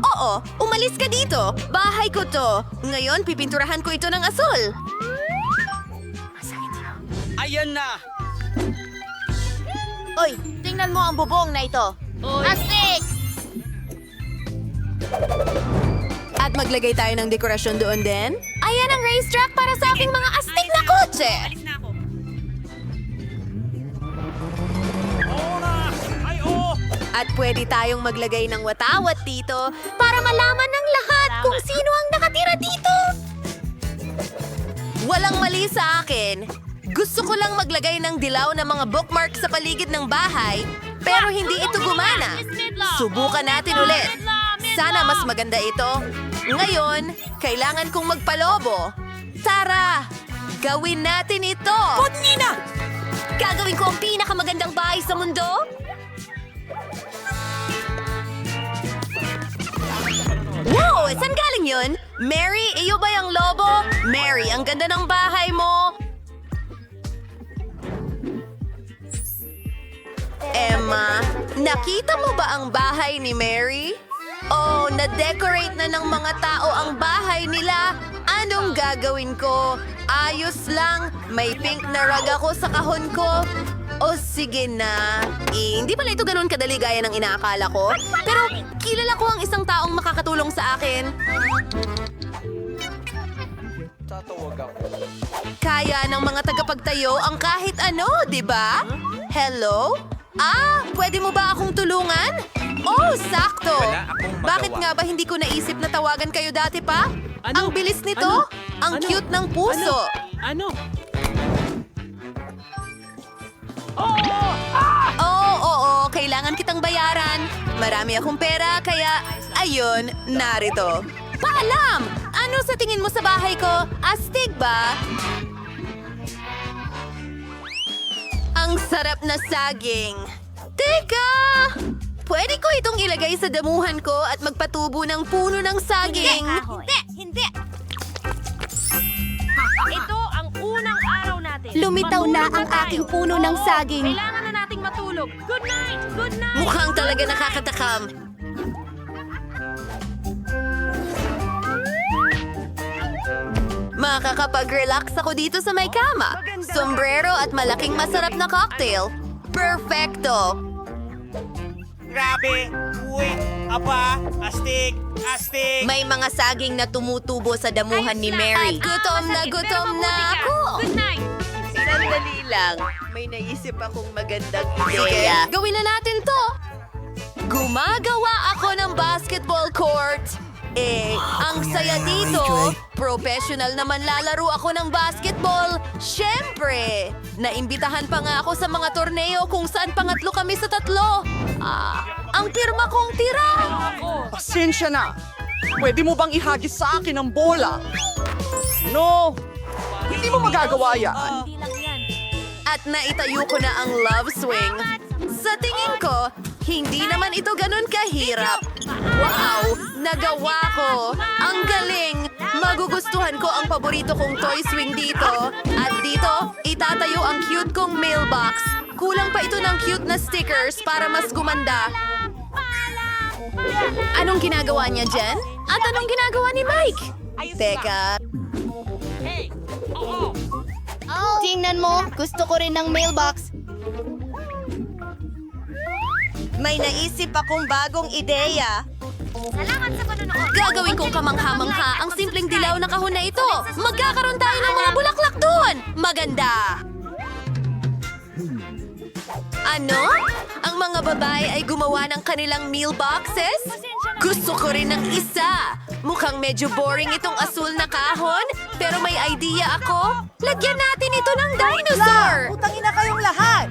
Oo, umalis ka dito. Bahay ko to. Ngayon, pipinturahan ko ito ng asul. Ayan na! Oy, tingnan mo ang bubong na ito. Astig! At maglagay tayo ng dekorasyon doon din. Ayan ang racetrack para sa aking mga astig na kotse. At pwede tayong maglagay ng watawat dito para malaman ng lahat kung sino ang nakatira dito. Walang mali sa akin. Gusto ko lang maglagay ng dilaw na mga bookmark sa paligid ng bahay, pero hindi ito gumana. Subukan natin ulit. Sana mas maganda ito. Ngayon, kailangan kong magpalobo. Tara, gawin natin ito. Nina! Gagawin ko ang pinakamagandang bahay sa mundo? Wow! Saan galing yun? Mary, iyo ba yung lobo? Mary, ang ganda ng bahay mo. Emma, nakita mo ba ang bahay ni Mary? Oh, na-decorate na ng mga tao ang bahay nila. Anong gagawin ko? Ayos lang. May pink na rug ako sa kahon ko. O sige na. Hindi pala ito ganun kadali gaya ng inaakala ko. Pero kilala ko ang isang taong makakatulong sa akin. Kaya ng mga tagapagtayo ang kahit ano, di ba? Hello? Pwede mo ba akong tulungan? Oh, sakto! Bakit nga ba hindi ko naisip na tawagan kayo dati pa? Ang bilis nito! Ang cute ng puso! Oo, kailangan kitang bayaran. Marami akong pera, kaya ayun, narito. Paalam! Ano sa tingin mo sa bahay ko? Astig ba? Ang sarap na saging. Teka! Pwede ko itong ilagay sa damuhan ko at magpatubo ng puno ng saging. Hindi! Ito ang unang araw natin. Lumitaw na ang aking puno ng saging. Kailangan na nating matulog. Good night! Good night! Mukhang talaga nakakatakam. Makakapag-relax ako dito sa may kama. Sombrero at malaking masarap na cocktail. Perfecto! Grabe! Wait! Aba! Astig! Astig! May mga saging na tumutubo sa damuhan ni Mary. Gutom na ako! Good night! Sandali lang. May naisip akong magandang ideya. Gawin na natin to! Gumagawa ako ng basketball court. Ang saya dito. Professional naman lalaro ako ng basketball. Siyempre! Naimbitahan pa nga ako sa mga torneo kung saan pangatlo kami sa 3. Ang pirma kong tira! Pasensya na. Pwede mo bang ihagis sa akin ang bola? No! Hindi mo magagawa yan. At naitayo ko na ang love swing. Sa tingin ko, hindi naman ito ganun kahirap. Wow! Nagawa ko! Ang galing! Magugustuhan ko ang paborito kong toy swing dito. At dito, itatayo ang cute kong mailbox. Kulang pa ito ng cute na stickers para mas gumanda. Anong ginagawa niya, Jen? At anong ginagawa ni Mike? Teka, Tingnan mo, gusto ko rin ng mailbox. may naisip akong bagong ideya. Salamat sa panonood. Gagawin kong kamangha-mangha ang simpleng dilaw na kahon na ito. Magkakaroon tayo ng mga bulaklak doon. Maganda! Ano? Ang mga babae ay gumawa ng kanilang meal boxes? Gusto ko rin ng isa. Mukhang medyo boring itong asul na kahon, pero may idea ako. Lagyan natin ito ng dinosaur! Utangin na kayong lahat!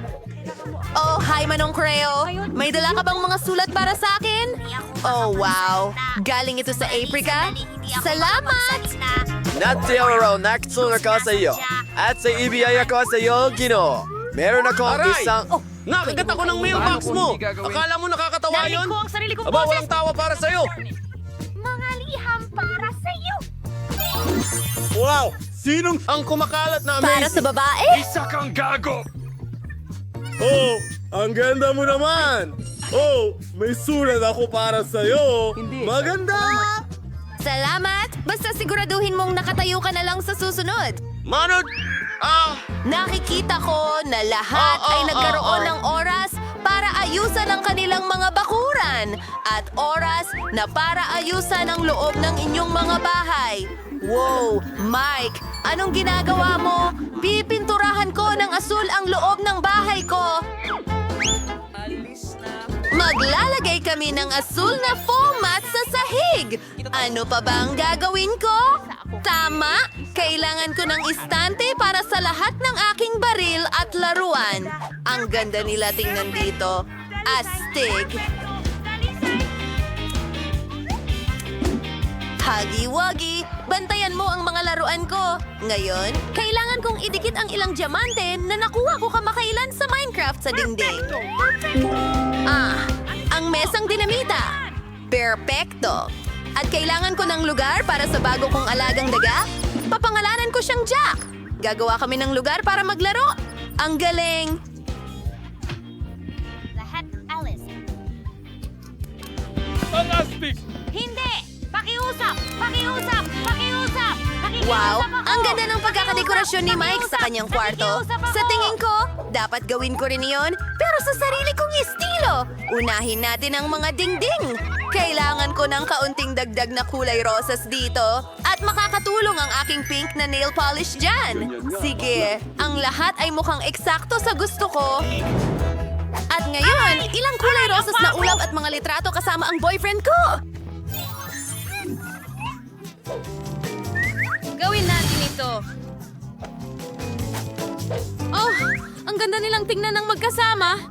Oh, hi Manong Creo. May dala ka bang mga sulat para sa akin? Oh, wow. Galing ito sa Aprika? Salamat! Natiyaro nakitsunga ko sa iyo. At sa ibiyaya ko sa iyo, Gino. Meron akong isang... Nakagat ako ng mailbox mo! Akala mo nakakatawa yun? Ko ang sarili kong Aba, boses. walang tawa para sa'yo! Mga liham para sa'yo. Wow! Sinong ang kumakalat na amazing? Para sa babae? Isa kang gago! Oh, ang ganda mo naman! Oh, may sulat ako para sa'yo! Maganda! Salamat! Basta siguraduhin mong nakatayo ka na lang sa susunod. Manod! Nakikita ko na lahat ay nagkaroon ng oras para ayusan ang kanilang mga bakuran at oras na para ayusan ang loob ng inyong mga bahay. Wow! Mike, anong ginagawa mo? Pipinturahan ko ng asul ang loob ng bahay ko. Maglalagay kami ng asul na foam mat sa sahig. Ano pa ba ang gagawin ko? Tama! Kailangan ko ng istante para sa lahat ng aking baril at laruan. Ang ganda nila tingnan dito. Astig! Hagi-wagi, bantayan mo ang mga laruan ko. Ngayon, kailangan kong idikit ang ilang diamante na nakuha ko kamakailan sa Minecraft sa dingding. Ang mesang dinamita. Perpekto. At kailangan ko ng lugar para sa bago kong alagang daga. Papangalanan ko siyang Jack. Gagawa kami ng lugar para maglaro. Ang galing. Lahat Alice. Hindi! Pakiusap! Pakiusap! Pakiusap! Wow, ang ganda ng pagkakadekorasyon ni Mike sa kanyang kwarto. Sa tingin ko, dapat gawin ko rin iyon, pero sa sarili kong estilo. Unahin natin ang mga dingding. Kailangan ko ng kaunting dagdag na kulay rosas dito at makakatulong ang aking pink na nail polish dyan. Sige, ang lahat ay mukhang eksakto sa gusto ko. At ngayon, ilang kulay rosas na ulap at mga litrato kasama ang boyfriend ko. Gawin natin ito. Oh, ang ganda nilang tingnan ng magkasama.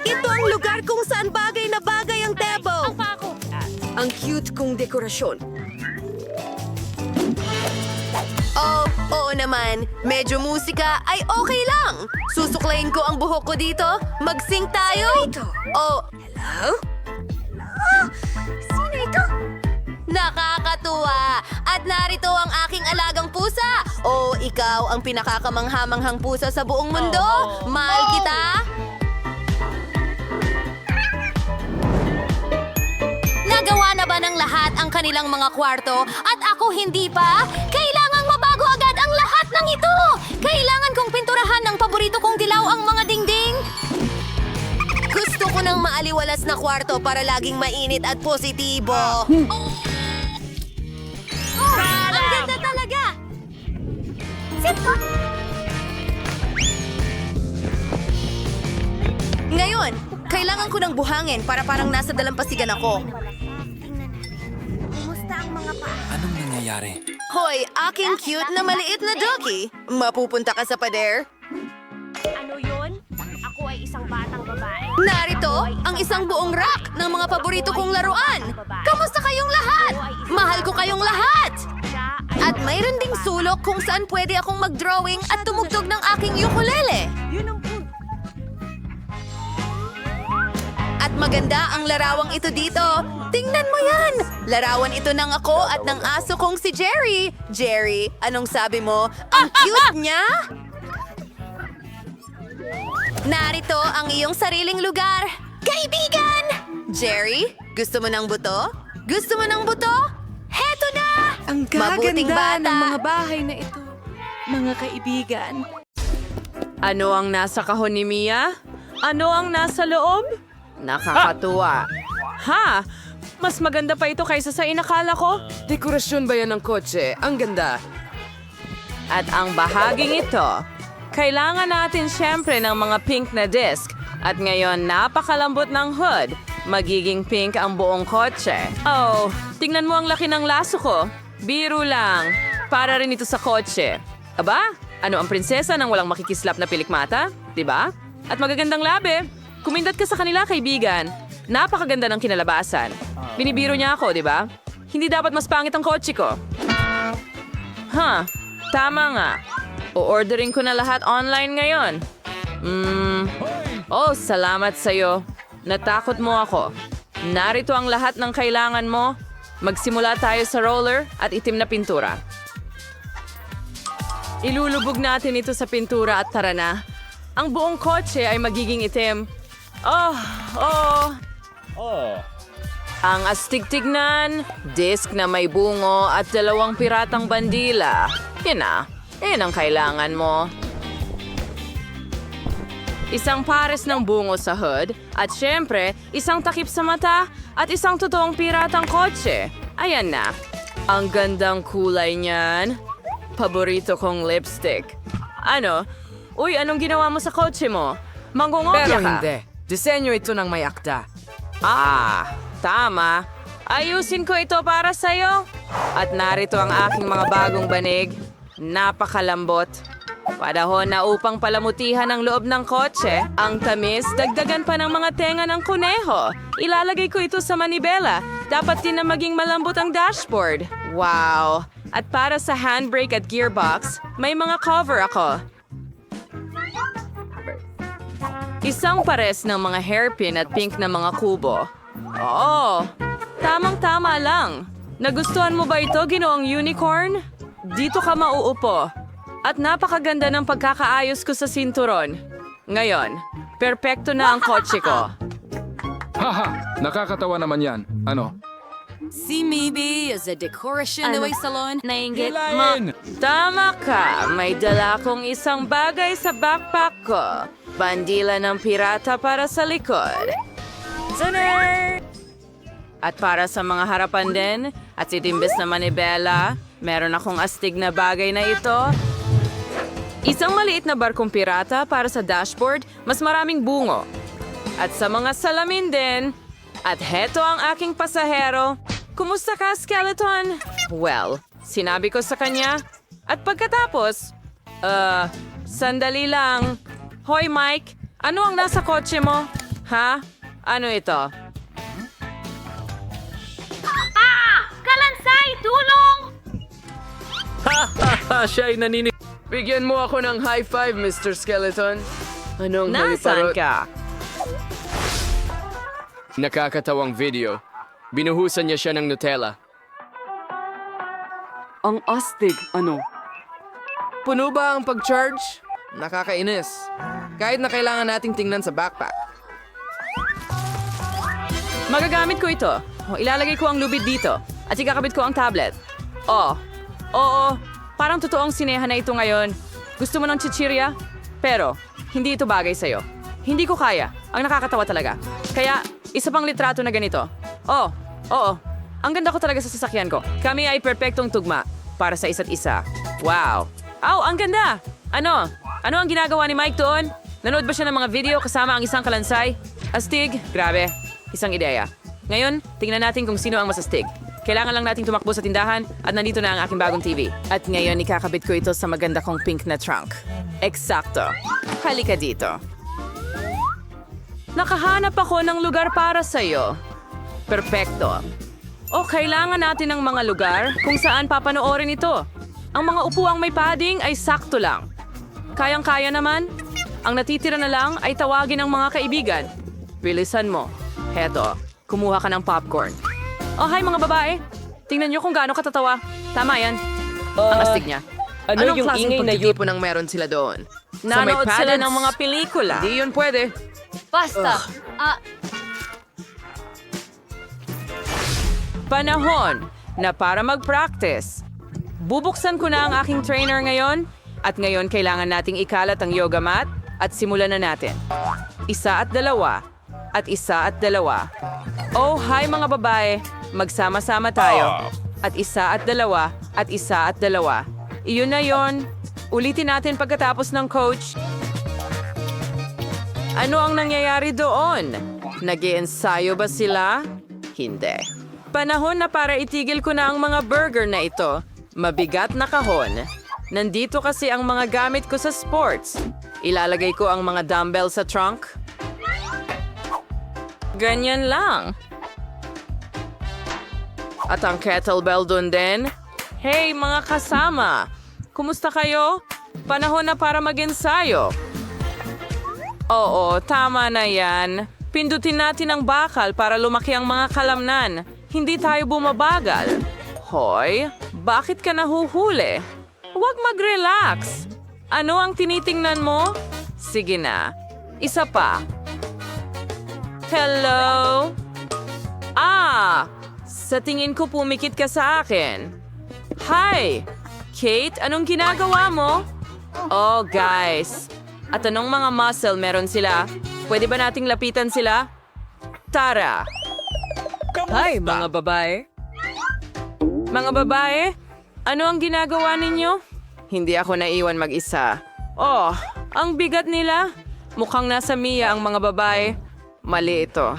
Ito ang lugar kung saan bagay na bagay ang table. Ang cute kong dekorasyon. Oh, oo naman. Medyo musika ay okay lang. Susuklayin ko ang buhok ko dito. Mag-sync tayo. Oh, hello? Sino ito? Nakakatuwa! At narito ang aking alagang pusa. Oh, ikaw ang pinakakamanghamanghang pusa sa buong mundo. Mahal kita. Nagawa na ba ng lahat ang kanilang mga kwarto at ako hindi pa? Kailangang mabago agad ang lahat ng ito! Kailangan kong pinturahan ng paborito kong dilaw ang mga dingding. Gusto ko ng maaliwalas na kwarto para laging mainit at positibo. Ang ganda talaga! Ngayon, kailangan ko ng buhangin para parang nasa dalampasigan ako. Anong nangyayari? Hoy, aking cute na maliit na doggy. Mapupunta ka sa pader? Ano yun? Ako ay isang batang babae. Narito ang isang buong rack ng mga paborito kong laruan. Kamusta kayong lahat? Mahal ko kayong lahat! At mayroon ding sulok kung saan pwede akong mag-drawing at tumugtog ng aking ukulele. At maganda ang larawang ito dito. Tingnan mo yan! Larawan ito ng ako at ng aso kong si Jerry. Jerry, anong sabi mo? Ang cute niya! Narito ang iyong sariling lugar. Kaibigan! Jerry, gusto mo ng buto? Gusto mo ng buto? Heto na! Ang Mabuting gaganda bata. ng mga bahay na ito. Mga kaibigan. Ano ang nasa kahon ni Mia? Ano ang nasa loob? Nakakatuwa. Ha? Mas maganda pa ito kaysa sa inakala ko? Dekorasyon ba yan ng kotse? Ang ganda. At ang bahaging ito, kailangan natin syempre ng mga pink na disc. At ngayon, napakalambot ng hood. Magiging pink ang buong kotse. Oh, tingnan mo ang laki ng laso ko. Biro lang. Para rin ito sa kotse. Aba, ano ang prinsesa ng walang makikislap na pilikmata? Diba? At magagandang labi. Kumindat ka sa kanila, kaibigan. Napakaganda ng kinalabasan. Binibiro niya ako, di ba? Hindi dapat mas pangit ang kotse ko. Tama nga. O-ordering ko na lahat online ngayon. Oh, salamat sa'yo. Natakot mo ako. Narito ang lahat ng kailangan mo. Magsimula tayo sa roller at itim na pintura. Ilulubog natin ito sa pintura at tara na. Ang buong kotse ay magiging itim. Oh. Ang astig tignan, disc na may bungo at 2 piratang bandila. Yan ang kailangan mo. Isang pares ng bungo sa hood at syempre, isang takip sa mata at isang totoong piratang kotse. Ayan na. Ang gandang kulay niyan. Paborito kong lipstick. Ano? Uy, anong ginawa mo sa kotse mo? Mangungopya Pero ka? hindi. Disenyo ito ng may akda. Tama. Ayusin ko ito para sa'yo. At narito ang aking mga bagong banig. Napakalambot. Panahon na upang palamutihan ang loob ng kotse. Ang tamis, dagdagan pa ng mga tenga ng kuneho. Ilalagay ko ito sa manibela. Dapat din na maging malambot ang dashboard. Wow! At para sa handbrake at gearbox, may mga cover ako. Isang pares ng mga hairpin at pink na mga kubo. Oo, tamang-tama lang. Nagustuhan mo ba ito, Ginoong Unicorn? Dito ka mauupo. At napakaganda ng pagkakaayos ko sa sinturon. Ngayon, perpekto na ang kotse ko. Haha, nakakatawa naman yan. Ano? Si maybe is a decoration na way salon. Nainggit mo. Tama ka. May dala akong isang bagay sa backpack ko. Bandila ng pirata para sa likod. Zaner! At para sa mga harapan din, at itimbis na manibela, meron akong astig na bagay na ito. Isang maliit na barkong pirata para sa dashboard, mas maraming bungo. At sa mga salamin din. At heto ang aking pasahero. Kumusta ka, Skeleton? Well, sinabi ko sa kanya. At pagkatapos, sandali lang. Hoy, Mike, ano ang nasa kotse mo? Ha? Ano ito? Kalansay! Tulong! Siya ay naninig. Bigyan mo ako ng high five, Mr. Skeleton. Anong Nasaan haliparot? ka? Nakakatawang video. Binuhusan niya siya ng Nutella. Ang astig, ano? Puno ba ang pag-charge? Nakakainis. Kahit na kailangan nating tingnan sa backpack. Magagamit ko ito. Ilalagay ko ang lubid dito. At ikakabit ko ang tablet. Oo. Parang totoong sinehan na ito ngayon. Gusto mo ng chichirya? Pero, hindi ito bagay sa'yo. Hindi ko kaya. Ang nakakatawa talaga. Kaya, isa pang litrato na ganito. Oo. Ang ganda ko talaga sa sasakyan ko. Kami ay perpektong tugma para sa isa't isa. Wow. Ang ganda! Ano ang ginagawa ni Mike doon? Nanood ba siya ng mga video kasama ang isang kalansay? Astig? Grabe. Isang ideya. Ngayon, tingnan natin kung sino ang masastig. Kailangan lang nating tumakbo sa tindahan at nandito na ang aking bagong TV. At ngayon, ikakabit ko ito sa maganda kong pink na trunk. Eksakto. Halika dito. Nakahanap ako ng lugar para sa'yo. Perpekto. O kailangan natin ng mga lugar kung saan papanoorin ito. Ang mga upuang may padding ay sakto lang. Kayang-kaya naman. Ang natitira na lang ay tawagin ang mga kaibigan. Bilisan mo. Heto, kumuha ka ng popcorn. Oh, hi mga babae. Tingnan niyo kung gaano katatawa. Tama yan. Ang astig niya. Anong yung klaseng ingay na pagtitipon ng meron sila doon? Nanood sila ng mga pelikula. Di yun pwede. Basta. Panahon na para mag-practice. Bubuksan ko na ang aking trainer ngayon at ngayon kailangan nating ikalat ang yoga mat at simulan na natin. 1 at 2 at 1 at 2. Oh, hi mga babae. Magsama-sama tayo. At 1 at 2 at 1 at 2. Iyon na yon. Ulitin natin pagkatapos ng coach. Ano ang nangyayari doon? Nag-iensayo ba sila? Hindi. Panahon na para itigil ko na ang mga burger na ito. Mabigat na kahon. Nandito kasi ang mga gamit ko sa sports. Ilalagay ko ang mga dumbbell sa trunk. Ganyan lang. At ang kettlebell dun din. Hey mga kasama! Kumusta kayo? Panahon na para mag-ensayo. Oo, tama na yan. Pindutin natin ang bakal para lumaki ang mga kalamnan. Hindi tayo bumabagal. Hoy, bakit ka nahuhuli? Huwag mag-relax. Ano ang tinitingnan mo? Sige na. Isa pa. Hello? Sa tingin ko pumikit ka sa akin. Hi! Kate, anong ginagawa mo? Oh, guys. At anong mga muscle meron sila? Pwede ba nating lapitan sila? Tara! Hi, mga babae. Mga babae, ano ang ginagawa ninyo? Hindi ako naiwan mag-isa. Oh, ang bigat nila. Mukhang nasa Mia ang mga babae. Mali ito.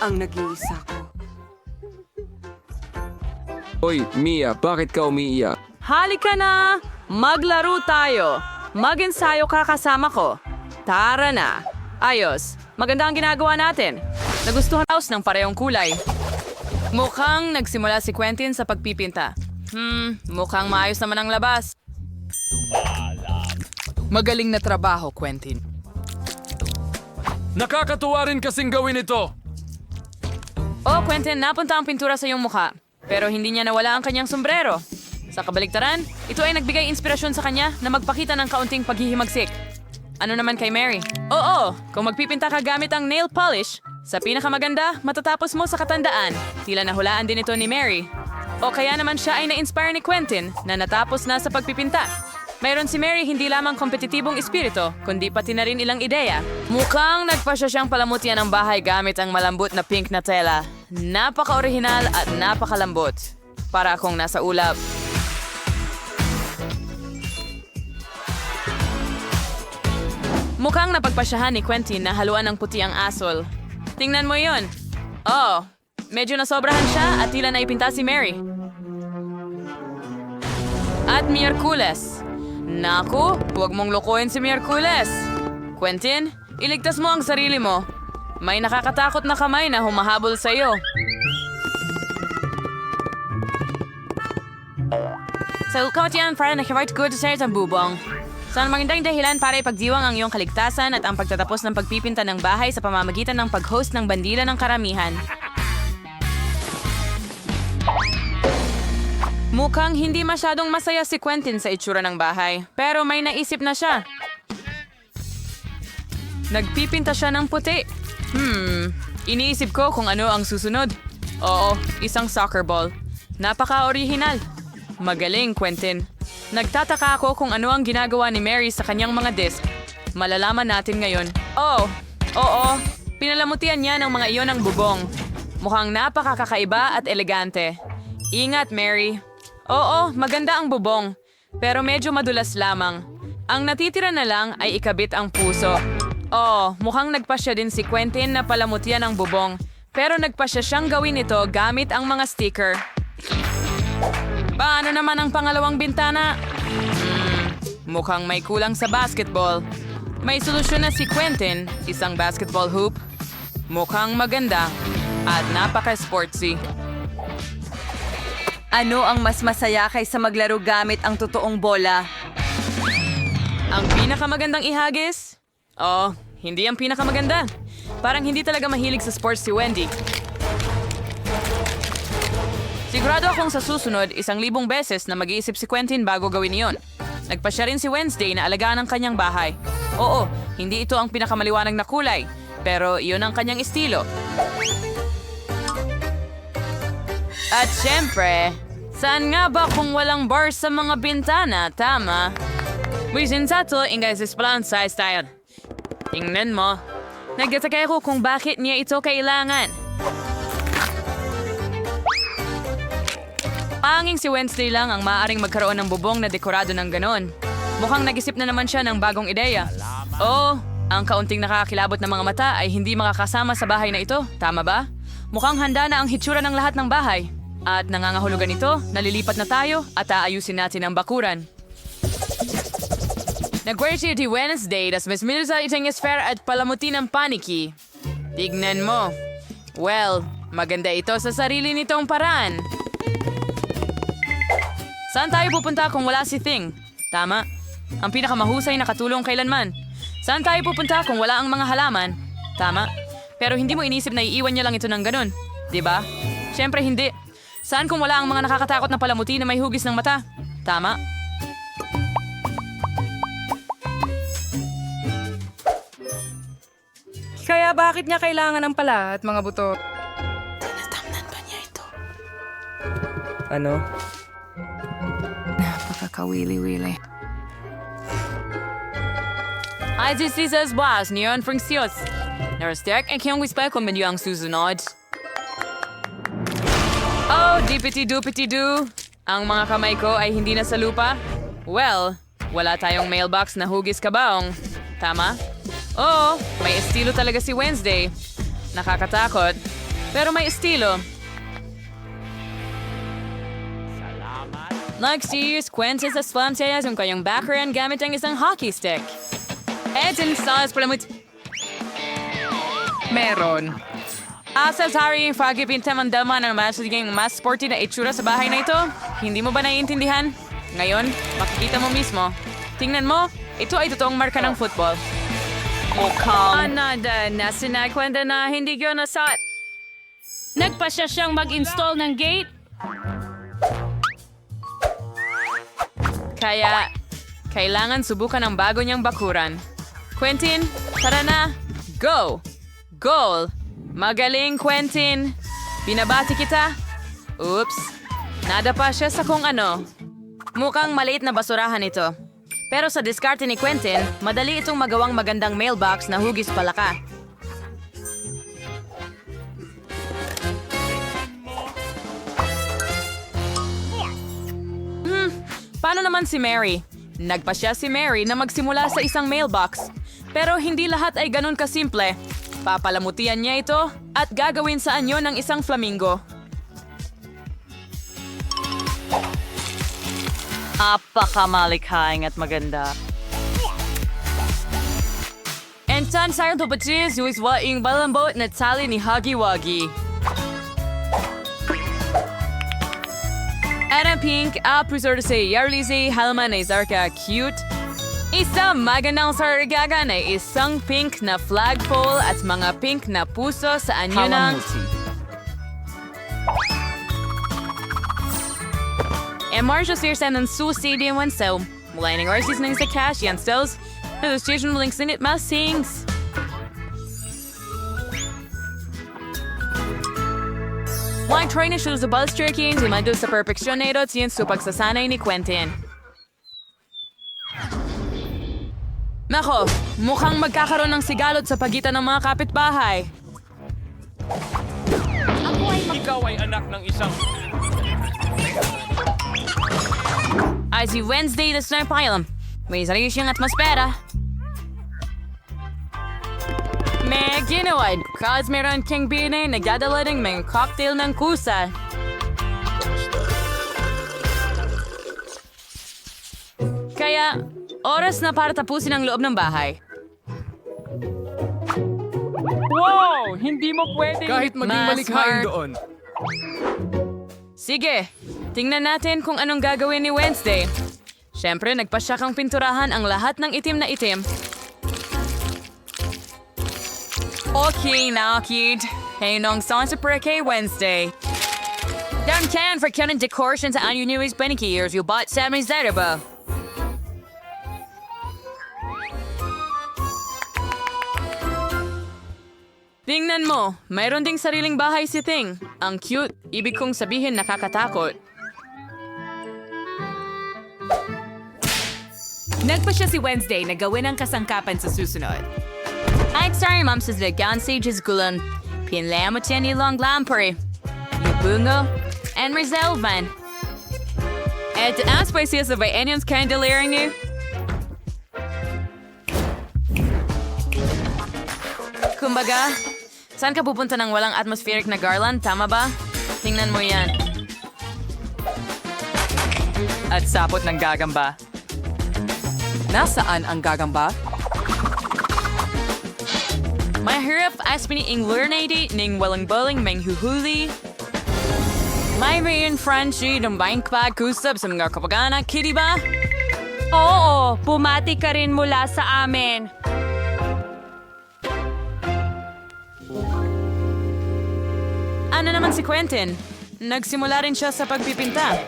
Ang nag-iisa ko. Hoy, Mia, bakit ka umiiyak? Halika na! Maglaro tayo! Mag-ensayo ka kasama ko. Tara na! Ayos, maganda ang ginagawa natin. Nagustuhan house ng parehong kulay. Mukhang nagsimula si Quentin sa pagpipinta. Mukhang maayos naman ang labas. Magaling na trabaho, Quentin. Nakakatuwa rin kasing gawin ito. Oh, Quentin, napunta ang pintura sa iyong mukha. Pero hindi niya nawala ang kanyang sombrero. Sa kabaligtaran, ito ay nagbigay inspirasyon sa kanya na magpakita ng kaunting paghihimagsik. Ano naman kay Mary? Oo, kung magpipinta ka gamit ang nail polish, sa pinakamaganda, matatapos mo sa katandaan. Tila nahulaan din ito ni Mary. O kaya naman siya ay na-inspire ni Quentin na natapos na sa pagpipinta. Mayroon si Mary hindi lamang kompetitibong espiritu, kundi pati na rin ilang ideya. Mukhang nagpasya siyang palamutian ang bahay gamit ang malambot na pink na tela. Napaka-orihinal at napakalambot. Para akong nasa ulap. Mukhang napagpasyahan ni Quentin na haluan ng puti ang asol. Tingnan mo yon. Oh, medyo nasobrahan siya at tila naipinta si Mary. At Miyerkules. Naku, huwag mong lokohin si Miyerkules. Quentin, iligtas mo ang sarili mo. May nakakatakot na kamay na humahabol sa iyo. Sa ukawat yan para nakivart ko sa ang bubong. Saan magandang dahilan para ipagdiwang ang iyong kaligtasan at ang pagtatapos ng pagpipinta ng bahay sa pamamagitan ng pag-host ng bandila ng karamihan. Mukhang hindi masyadong masaya si Quentin sa itsura ng bahay, pero may naisip na siya. Nagpipinta siya ng puti. Iniisip ko kung ano ang susunod. Oo, isang soccer ball. Napaka-orihinal. Magaling, Quentin. Nagtataka ako kung ano ang ginagawa ni Mary sa kanyang mga disc. Malalaman natin ngayon. Oh, oo. Pinalamutian niya ng mga iyon ng bubong. Mukhang napakakakaiba at elegante. Ingat, Mary. Oo, maganda ang bubong. Pero medyo madulas lamang. Ang natitira na lang ay ikabit ang puso. Oh, mukhang nagpasya din si Quentin na palamutian ang bubong. Pero nagpasya siyang gawin ito gamit ang mga sticker. Paano naman ang pangalawang bintana? Mukhang may kulang sa basketball. May solusyon na si Quentin, isang basketball hoop. Mukhang maganda at napaka-sportsy. Ano ang mas masaya kaysa maglaro gamit ang totoong bola? Ang pinakamagandang ihagis? Oh, hindi ang pinakamaganda. Parang hindi talaga mahilig sa sports si Wendy. Sigurado akong sa susunod, 1,000 beses na mag-iisip si Quentin bago gawin iyon. Nagpasya rin si Wednesday na alagaan ang kanyang bahay. Oo, hindi ito ang pinakamaliwanag na kulay, pero iyon ang kanyang estilo. At syempre, saan nga ba kung walang bars sa mga bintana? Tama. Wisin sa to, ingay sa plan sa style. Tingnan mo. Nagtataka ako kung bakit niya ito kailangan. Panging si Wednesday lang ang maaaring magkaroon ng bubong na dekorado ng ganon. Mukhang nag-isip na naman siya ng bagong ideya. Oh, ang kaunting nakakilabot na mga mata ay hindi makakasama sa bahay na ito. Tama ba? Mukhang handa na ang hitsura ng lahat ng bahay. At nangangahulugan ito, nalilipat na tayo at aayusin natin ang bakuran. Nag-worship di Wednesday, das mas minusa itong esfer at palamuti ng paniki. Tignan mo. Well, maganda ito sa sarili nitong paraan. Saan tayo pupunta kung wala si Thing? Tama. Ang pinakamahusay na katulong kailanman. Saan tayo pupunta kung wala ang mga halaman? Tama. Pero hindi mo inisip na iiwan niya lang ito ng ganun. Diba? Siyempre hindi. Saan kung wala ang mga nakakatakot na palamuti na may hugis ng mata? Tama. Kaya bakit niya kailangan ng pala at mga buto? Tinatamnan ba niya ito? Ano? Napakakawili-wili. Ay, Jesus Boss, niyon Francios. Narastek ang kiyong wispa kung medyo ang susunod. Oh, dipity-dupity-doo. Ang mga kamay ko ay hindi na sa lupa? Well, wala tayong mailbox na hugis kabaong. Tama? Oo, may estilo talaga si Wednesday. Nakakatakot, pero may estilo. Next year's Quentin sa Slamtayas yung kanyang background gamit ang isang hockey stick. Edson Salas palamut. Meron. Asa Harry yung pagipintam ang dalman ng mas sporty na itsura sa bahay na ito? Hindi mo ba naiintindihan? Ngayon, makikita mo mismo. Tingnan mo, ito ay totoong marka ng football. Mukhang anada na sinakwenta na hindi ko nasat. Nagpasya siyang mag-install ng gate? Kaya, kailangan subukan ang bago niyang bakuran. Quentin, tara na! Go! Goal! Magaling, Quentin! Binabati kita! Oops! Nadapa siya sa kung ano. Mukhang maliit na basurahan ito. Pero sa diskarte ni Quentin, madali itong magawang magandang mailbox na hugis palaka. Paano naman si Mary? Nagpasya si Mary na magsimula sa isang mailbox. Pero hindi lahat ay ganun kasimple. Papalamutian niya ito at gagawin sa anyo ng isang flamingo. Apakamalikhaing at maganda. And tan sayang tupatis yung iswaing balambot na tali ni Huggy Wuggy. Ana Pink, preserve sa Yarlize, Halman ay Zarka cute. Isang magandang sargaga na isang pink na flagpole at mga pink na puso sa anyo ng... Marshall Searson ng Susi di Wanso. Mula ng arsis ng sa cash yan stills. Na the station links in it mas sings. Lang try na siya sa bus tracking, dimando sa perfeksyon na ito at siyan sa pagsasanay ni Quentin. Nako, mukhang magkakaroon ng sigalot sa pagitan ng mga kapitbahay. Ikaw ay anak ng isang... Ay si Wednesday the Snipe Island. May sarili siyang atmosfera. May ginawa, cause meron kang binay nagdadala ng mga cocktail ng kusa. Kaya, oras na para tapusin ang loob ng bahay. Wow! Hindi mo pwede. Kahit maging Mas malikhain smart. doon. Sige, tingnan natin kung anong gagawin ni Wednesday. Siyempre, nagpasya kang pinturahan ang lahat ng itim na itim. Okay, now, kid. Hey, nong song sa kay Wednesday. Dan kan for kanon decoration sa anyo news 20 years you bought 7 ba? Tingnan mo, mayroon ding sariling bahay si Ting. Ang cute, ibig kong sabihin nakakatakot. Nagpa siya si Wednesday na gawin ang kasangkapan sa susunod. I'm sorry, Mom, says the Sages Gulan. Pinlamot yan ilang lampari. Yubungo, and Rizelvan. At ask by siya sa Bayanians candelaring niyo. Kumbaga, saan ka pupunta ng walang atmospheric na garland? Tama ba? Tingnan mo yan. At sapot ng gagamba. Nasaan ang gagamba? Mahirap as piniing lurnady ning walang boling menghuhuli. May mayon Francie ng bank pag-kusap sa mga kapagana, kitty ba? Oo, bumati ka rin mula sa amin. Ano naman si Quentin? Nagsimula rin siya sa pagpipinta.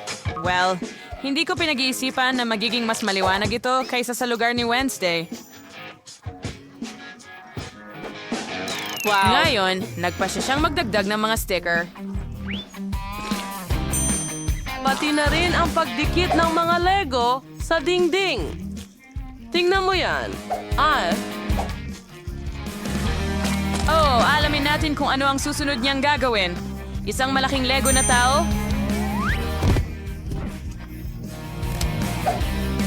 Well, hindi ko pinag-iisipan na magiging mas maliwanag ito kaysa sa lugar ni Wednesday. Wow. Ngayon, nagpasya siyang magdagdag ng mga sticker. Pati na rin ang pagdikit ng mga Lego sa dingding. Tingnan mo yan. Oh, alamin natin kung ano ang susunod niyang gagawin. Isang malaking Lego na tao?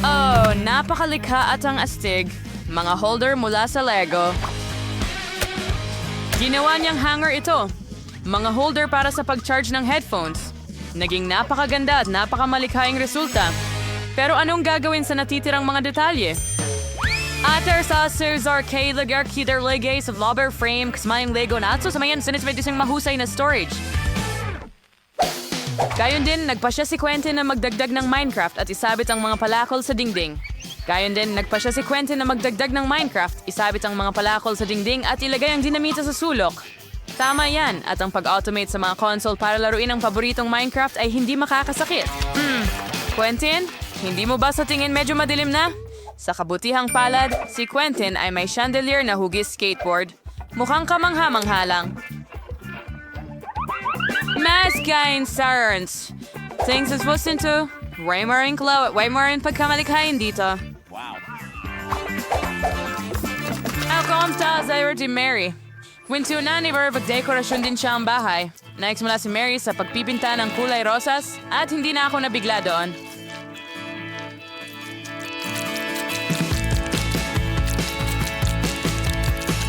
Oh, napakalikha at ang astig. Mga holder mula sa Lego. Ginawa niyang hanger ito. Mga holder para sa pag-charge ng headphones. Naging napakaganda at napakamalikhaing resulta. Pero anong gagawin sa natitirang mga detalye? Ater sa Sirs Arcade Lagar Kider Legay sa Lobber Frame kasmayang Lego na at so samayan sinismedyo siyang mahusay na storage. Gayon din, nagpasya si Quentin na magdagdag ng Minecraft at isabit ang mga palakol sa dingding. Gayon din, nagpasya si Quentin na magdagdag ng Minecraft, isabit ang mga palakol sa dingding at ilagay ang dinamita sa sulok. Tama yan, at ang pag-automate sa mga console para laruin ang paboritong Minecraft ay hindi makakasakit. Quentin, hindi mo ba sa tingin medyo madilim na? Sa kabutihang palad, si Quentin ay may chandelier na hugis skateboard. Mukhang kamangha-mangha lang. Mas kain sarans. Things is listened to. Way more in glow at way more in pagkamalikhain dito. Wow. Ako ang taas ay di Mary. Winto na ni Bar pagdekorasyon din siya ang bahay. Naiksimula si Mary sa pagpipinta ng kulay rosas at hindi na ako nabigla doon.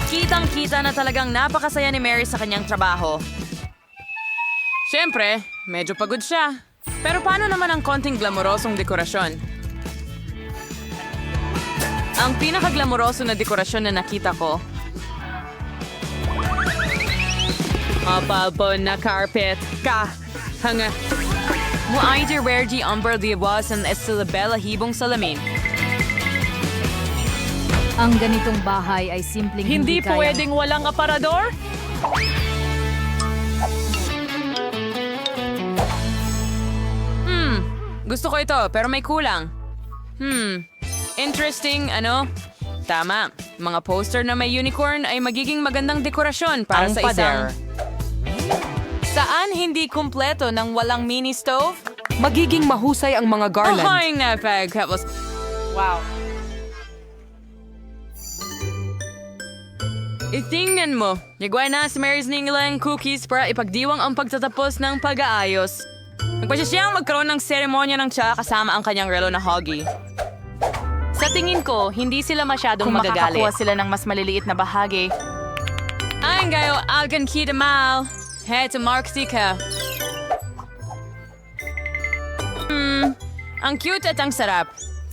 Kitang-kita na talagang napakasaya ni Mary sa kanyang trabaho. Siyempre, medyo pagod siya. Pero paano naman ang konting glamorosong dekorasyon? Ang pinaka-glamoroso na dekorasyon na nakita ko. Mapalpo na carpet. Hanga. Mo ay di rare di umber di awasan es sa labela hibong salamin. Ang ganitong bahay ay simpleng Hindi kaya. pwedeng walang aparador? Gusto ko ito, pero may kulang. Interesting, ano? Tama, mga poster na may unicorn ay magiging magandang dekorasyon para Ang sa pader. isang... Saan hindi kumpleto ng walang mini stove? Magiging mahusay ang mga garland. Ahoy na pagkapos. Wow. Itingnan mo, nagawa na si Mary's Ningalang cookies para ipagdiwang ang pagtatapos ng pag-aayos. Nagpasya siyang magkaroon ng seremonya ng tsa kasama ang kanyang relo na hoggy. Sa tingin ko, hindi sila masyadong Kung magagalit. makakakuha sila ng mas maliliit na bahagi. Gayo, algan kita mal. Heto Marksy ka. Ang cute at ang sarap.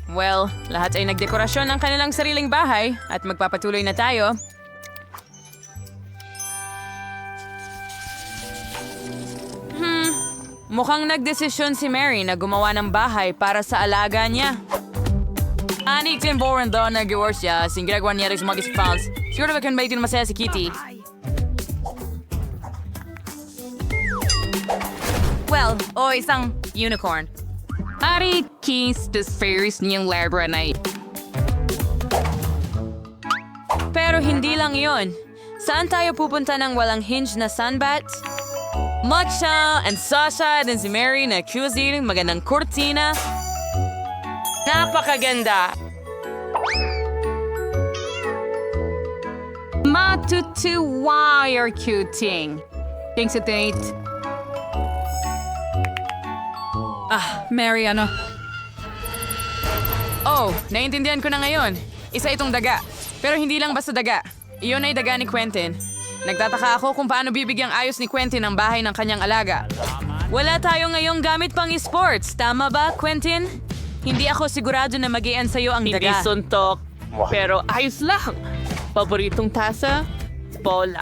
Well, lahat ay nagdekorasyon ng kanilang sariling bahay at magpapatuloy na tayo. Mukhang nagdesisyon si Mary na gumawa ng bahay para sa alaga niya. Ani timboran daw nag-iwar siya, ginagawa niya rin sa mga fans. Siguro ba kan ba ito masaya si Kitty? Well, isang unicorn. Ari keys to fairies niyang labra na Pero hindi lang yon. Saan tayo pupunta ng walang hinge na sunbat? Matcha and Sasha din si Mary na cuisine, magandang kurtina. Napakaganda! Matutu, why are cuting? Thanks, Tate. Mary, ano? Naiintindihan ko na ngayon. Isa itong daga. Pero hindi lang basta daga. Iyon ay daga ni Quentin. Nagtataka ako kung paano bibigyang ayos ni Quentin ang bahay ng kanyang alaga. Wala tayo ngayong gamit pang esports. Tama ba, Quentin? Hindi ako sigurado na mag-ian sa'yo ang Hindi daga. suntok, pero ayos lang. Paboritong tasa? Bola.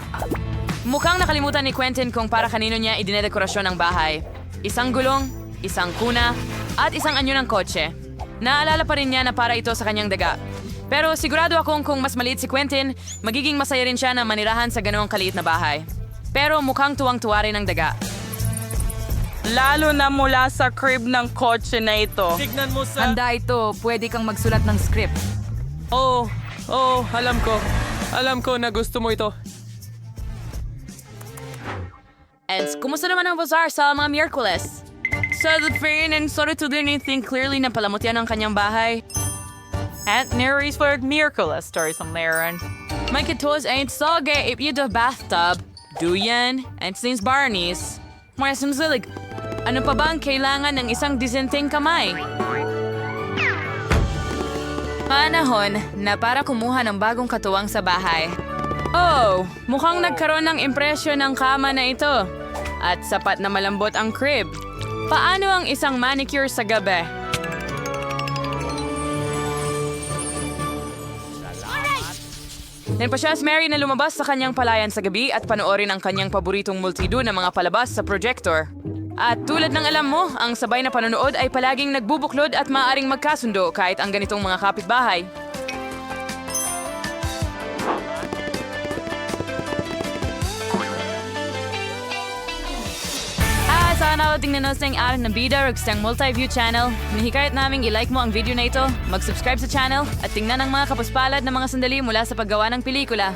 Mukhang nakalimutan ni Quentin kung para kanino niya idinedekorasyon ang bahay. Isang gulong, isang kuna, at isang anyo ng kotse. Naalala pa rin niya na para ito sa kanyang daga. Pero sigurado akong kung mas maliit si Quentin, magiging masaya rin siya na manirahan sa ganoong kaliit na bahay. Pero mukhang tuwang-tuwa rin ang daga. Lalo na mula sa crib ng kotse na ito. Tignan mo sa... Handa ito, pwede kang magsulat ng script. alam ko. Alam ko na gusto mo ito. And kumusta naman ang bazaar sa mga Miyerkules? Sa the fain and sorry to do anything clearly na palamot yan ang kanyang bahay. At Mary's for miracle stories on Laren. May kitos ain't soge if you do bathtub. Duyan, and since Barney's. Mga sumsilig, ano pa ba ang kailangan ng isang disenteng kamay? Panahon na para kumuha ng bagong katuwang sa bahay. Mukhang nagkaroon ng impresyon ng kama na ito. At sapat na malambot ang crib. Paano ang isang manicure sa gabi? Nagpasya si Mary na lumabas sa kanyang palayan sa gabi at panoorin ang kanyang paboritong multido ng mga palabas sa projector. At tulad ng alam mo, ang sabay na panonood ay palaging nagbubuklod at maaaring magkasundo kahit ang ganitong mga kapitbahay. Sana tingnan nyo sa ating na bida o isang multi-view channel. Hinihikayat naming i-like mo ang video na ito, mag-subscribe sa channel, at tingnan ang mga kapuspalad na mga sandali mula sa paggawa ng pelikula.